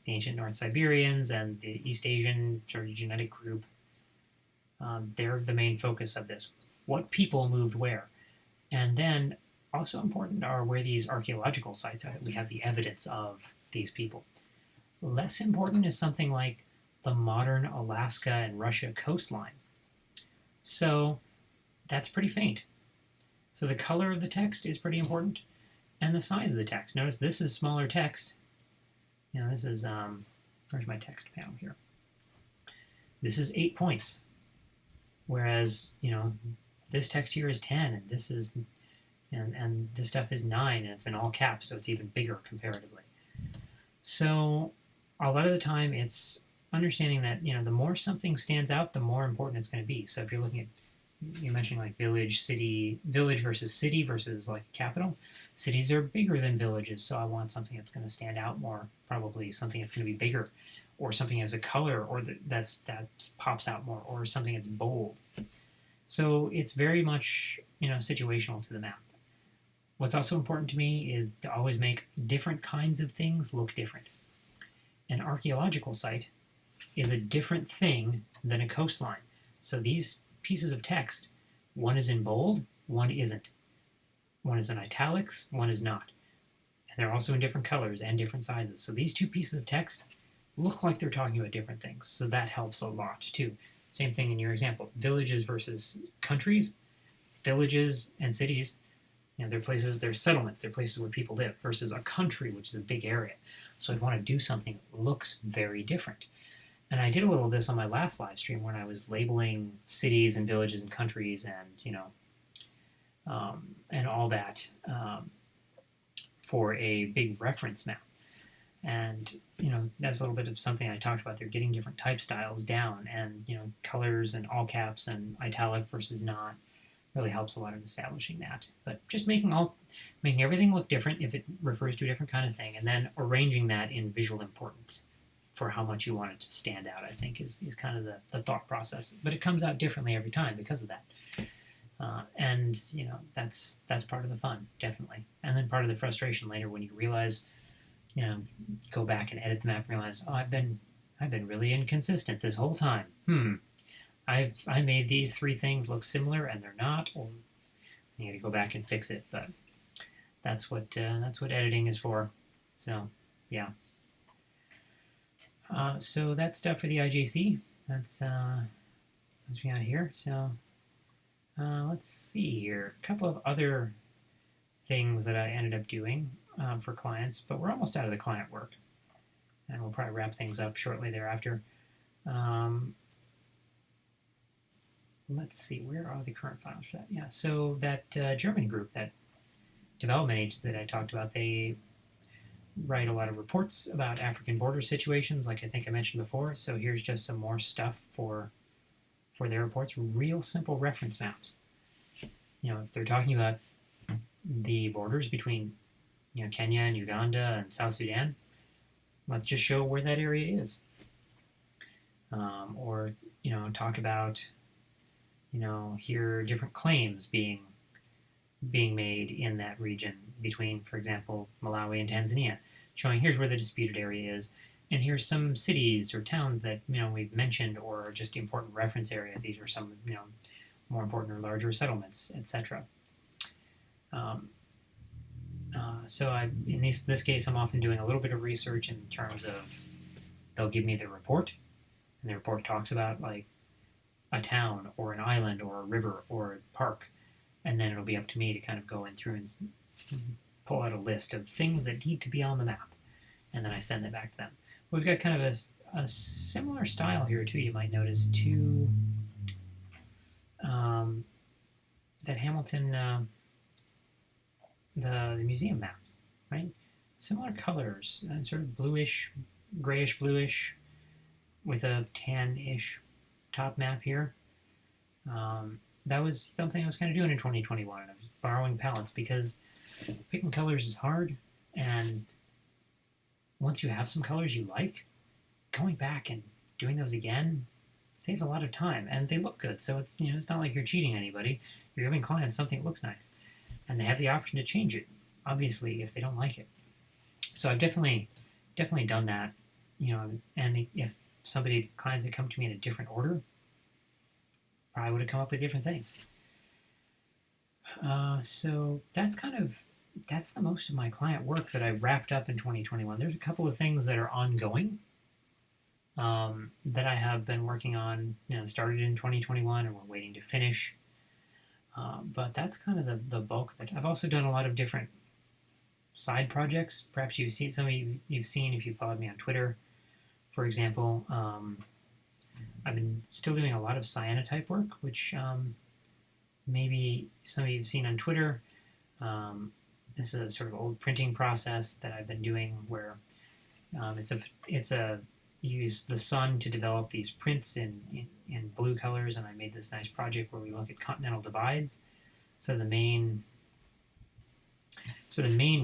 [SPEAKER 1] ancient North Siberians and the East Asian sort of genetic group. They're the main focus of this. What people moved where? And then also important are where these archaeological sites are that we have the evidence of these people. Less important is something like the modern Alaska and Russia coastline. So that's pretty faint. So the color of the text is pretty important, and the size of the text. Notice this is smaller text. This is, where's my text panel here? This is 8 points, whereas, this text here is 10, and this is, and this stuff is 9, and it's in all caps, so it's even bigger comparatively. So a lot of the time it's understanding that, the more something stands out, the more important it's going to be. So if you're looking at, you're mentioning like village versus city versus like capital. Cities are bigger than villages, so I want something that's going to stand out more, probably something that's going to be bigger, or something has a color or that pops out more, or something that's bold. So it's very much, situational to the map. What's also important to me is to always make different kinds of things look different. An archaeological site is a different thing than a coastline. So these pieces of text, one is in bold, one isn't. One is in italics, one is not. And they're also in different colors and different sizes. So these two pieces of text look like they're talking about different things. So that helps a lot too. Same thing in your example. Villages versus countries. Villages and cities, they're places, they're settlements, they're places where people live, versus a country, which is a big area. So I'd want to do something that looks very different. And I did a little of this on my last live stream when I was labeling cities and villages and countries and, and all that for a big reference map. And, that's a little bit of something I talked about there, getting different type styles down, and, colors and all caps and italic versus not really helps a lot in establishing that. But just making everything look different if it refers to a different kind of thing, and then arranging that in visual importance for how much you want it to stand out, I think is kind of the thought process. But it comes out differently every time because of that. And that's part of the fun, definitely. And then part of the frustration later when you realize, go back and edit the map and realize, oh, I've been really inconsistent this whole time. I made these 3 things look similar and they're not, or you got to go back and fix it. But that's what editing is for. So yeah. So that's stuff for the IJC. That's what we got here. So let's see here. A couple of other things that I ended up doing for clients, but we're almost out of the client work, and we'll probably wrap things up shortly thereafter. Let's see, where are the current files for that? Yeah, so that German group, that development agency that I talked about, they write a lot of reports about African border situations, like I think I mentioned before. So here's just some more stuff for their reports. Real simple reference maps. If they're talking about the borders between Kenya and Uganda and South Sudan, let's just show where that area is. Or talk about here are different claims being made in that region between, for example, Malawi and Tanzania, showing here's where the disputed area is, and here's some cities or towns that we've mentioned or are just important reference areas. These are some more important or larger settlements, etc. So in this case, I'm often doing a little bit of research in terms of they'll give me the report, and the report talks about like a town or an island or a river or a park, and then it'll be up to me to kind of go in through and pull out a list of things that need to be on the map, and then I send it back to them. We've got kind of a similar style here too. You might notice to that Hamilton, the museum map, right? Similar colors, sort of bluish, grayish bluish, with a tan-ish top map here. That was something I was kind of doing in 2021. I was borrowing palettes because picking colors is hard, and once you have some colors you like, going back and doing those again saves a lot of time, and they look good. So it's it's not like you're cheating anybody. You're giving clients something that looks nice, and they have the option to change it, obviously, if they don't like it. So I've definitely done that, and if clients had come to me in a different order, probably would have come up with different things. So that's the most of my client work that I wrapped up in 2021. There's a couple of things that are ongoing that I have been working on, started in 2021 and we're waiting to finish. But that's kind of the bulk of it. I've also done a lot of different side projects. Perhaps you've seen you've seen if you followed me on Twitter, for example. I've been still doing a lot of cyanotype work, which maybe some of you have seen on Twitter. This is a sort of old printing process that I've been doing where it's a use the sun to develop these prints in blue colors, and I made this nice project where we look at continental divides. So the main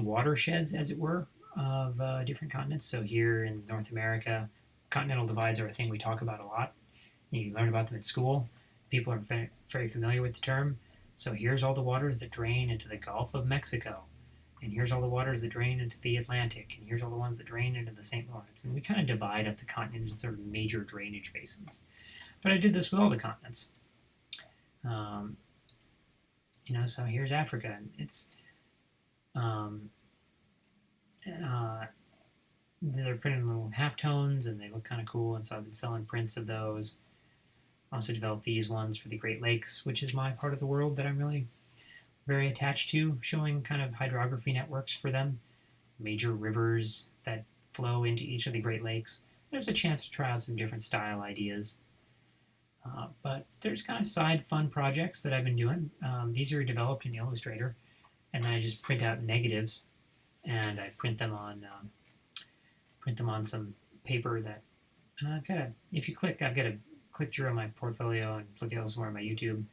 [SPEAKER 1] watersheds, as it were, of different continents. So here in North America, continental divides are a thing we talk about a lot. You learn about them at school. People are very, very familiar with the term. So here's all the waters that drain into the Gulf of Mexico. And here's all the waters that drain into the Atlantic. And here's all the ones that drain into the St. Lawrence. And we kind of divide up the continent into sort of major drainage basins. But I did this with all the continents. So here's Africa. And it's they're printed in little halftones, and they look kind of cool. And so I've been selling prints of those. Also developed these ones for the Great Lakes, which is my part of the world that I'm really very attached to, showing kind of hydrography networks for them, major rivers that flow into each of the Great Lakes. There's a chance to try out some different style ideas. But there's kind of side fun projects that I've been doing. These are developed in Illustrator, and then I just print out negatives, and I print them on some paper that I've got to click through on my portfolio and look elsewhere on my YouTube.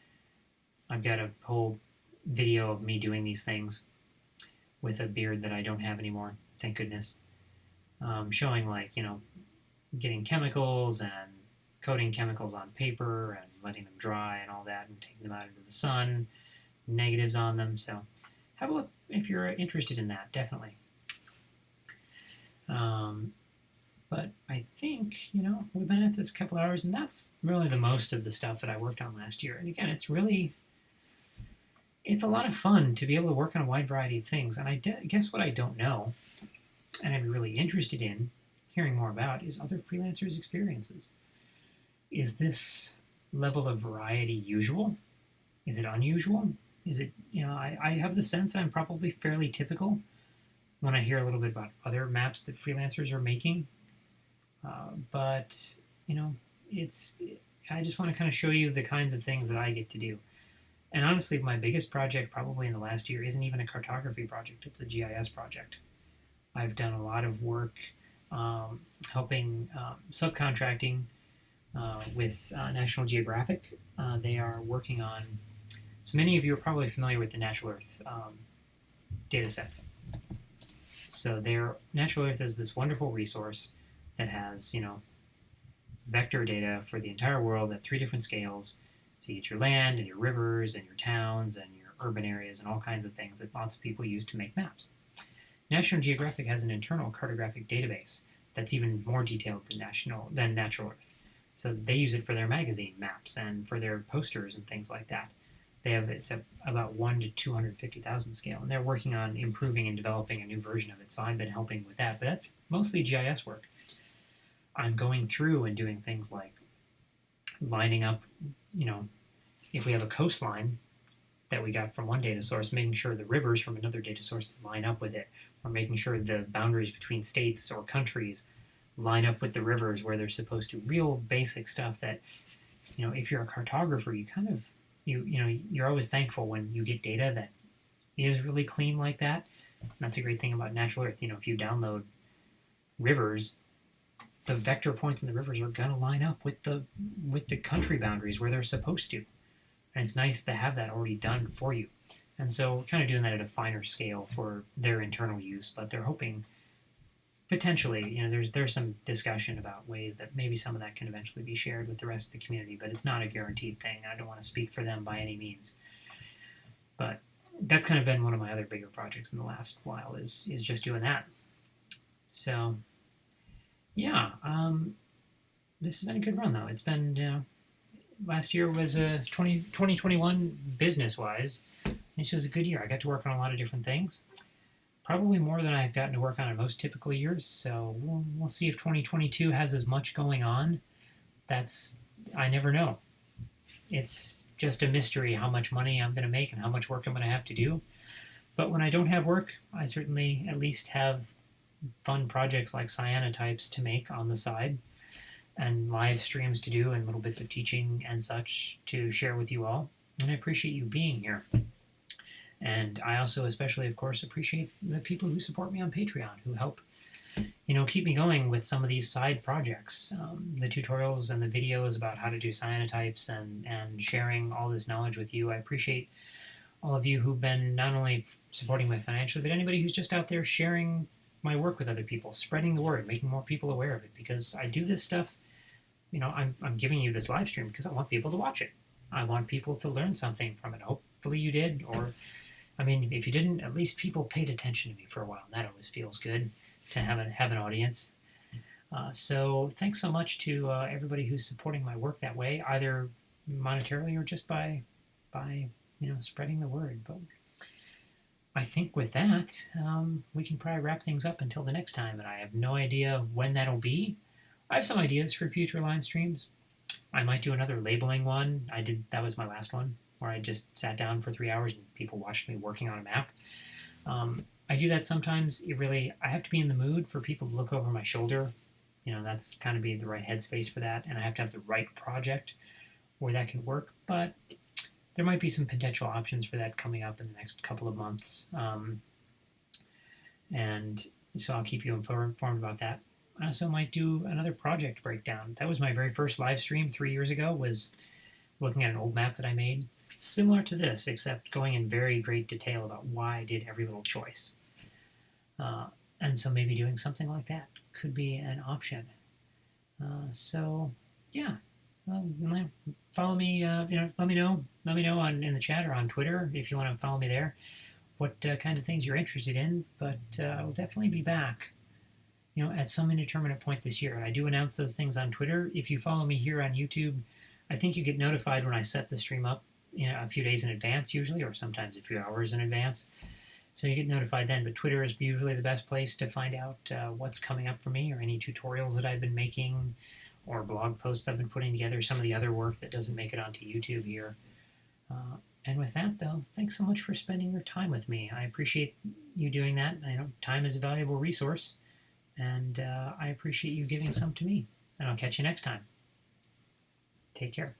[SPEAKER 1] I've got a whole video of me doing these things with a beard that I don't have anymore, thank goodness. Showing getting chemicals and coating chemicals on paper and letting them dry and all that and taking them out into the sun, negatives on them. So have a look if you're interested in that, definitely. But I think, we've been at this a couple hours, and that's really the most of the stuff that I worked on last year. And again, it's a lot of fun to be able to work on a wide variety of things. And I guess what I don't know, and I'm really interested in hearing more about, is other freelancers' experiences. Is this level of variety usual? Is it unusual? Is it, I have the sense that I'm probably fairly typical when I hear a little bit about other maps that freelancers are making. But I just want to kind of show you the kinds of things that I get to do. And honestly, my biggest project probably in the last year isn't even a cartography project, it's a GIS project. I've done a lot of work helping subcontracting with National Geographic. They are working on, so many of you are probably familiar with the Natural Earth data sets. So Natural Earth is this wonderful resource that has, vector data for the entire world at 3 different scales. So you get your land and your rivers and your towns and your urban areas and all kinds of things that lots of people use to make maps. National Geographic has an internal cartographic database that's even more detailed than Natural Earth. So they use it for their magazine maps and for their posters and things like that. It's about 1 to 250,000 scale, and they're working on improving and developing a new version of it. So I've been helping with that, but that's mostly GIS work. I'm going through and doing things like lining up, if we have a coastline that we got from one data source, making sure the rivers from another data source line up with it, or making sure the boundaries between states or countries line up with the rivers where they're supposed to. Real basic stuff that, if you're a cartographer, you kind of, you're always thankful when you get data that is really clean like that. And that's a great thing about Natural Earth. If you download rivers, the vector points in the rivers are going to line up with the country boundaries where they're supposed to. And it's nice to have that already done for you. And so we're kind of doing that at a finer scale for their internal use, but they're hoping potentially, there's some discussion about ways that maybe some of that can eventually be shared with the rest of the community, but it's not a guaranteed thing. I don't want to speak for them by any means. But that's kind of been one of my other bigger projects in the last while is just doing that. So, yeah, this has been a good run, though. It's been, last year was 2021 business-wise. This was a good year. I got to work on a lot of different things. Probably more than I've gotten to work on in most typical years. So we'll see if 2022 has as much going on. I never know. It's just a mystery how much money I'm going to make and how much work I'm going to have to do. But when I don't have work, I certainly at least have fun projects like cyanotypes to make on the side, and live streams to do, and little bits of teaching and such to share with you all. And I appreciate you being here. And I also especially, of course, appreciate the people who support me on Patreon, who help, keep me going with some of these side projects. The tutorials and the videos about how to do cyanotypes and sharing all this knowledge with you. I appreciate all of you who've been not only supporting me financially, but anybody who's just out there sharing my work with other people, spreading the word, making more people aware of it. Because I do this stuff, I'm giving you this live stream because I want people to watch it. I want people to learn something from it. Hopefully you did, or if you didn't, at least people paid attention to me for a while. That always feels good to have an audience. So thanks so much to everybody who's supporting my work that way, either monetarily or just by spreading the word. But I think with that, we can probably wrap things up until the next time, and I have no idea when that'll be. I have some ideas for future live streams. I might do another labeling one. That was my last one, where I just sat down for 3 hours and people watched me working on a map. I do that sometimes. I have to be in the mood for people to look over my shoulder. That's kind of be the right headspace for that, and I have to have the right project where that can work. But there might be some potential options for that coming up in the next couple of months. And so I'll keep you informed about that. I also might do another project breakdown. That was my very first live stream 3 years ago, was looking at an old map that I made, similar to this, except going in very great detail about why I did every little choice. And so maybe doing something like that could be an option. So yeah, follow me. Let me know in the chat or on Twitter if you want to follow me there. What kind of things you're interested in? But I will definitely be back, at some indeterminate point this year. And I do announce those things on Twitter. If you follow me here on YouTube, I think you get notified when I set the stream up, a few days in advance usually, or sometimes a few hours in advance. So you get notified then. But Twitter is usually the best place to find out what's coming up for me, or any tutorials that I've been making, or blog posts I've been putting together, some of the other work that doesn't make it onto YouTube here. And with that, though, thanks so much for spending your time with me. I appreciate you doing that. I know time is a valuable resource, and I appreciate you giving some to me. And I'll catch you next time. Take care.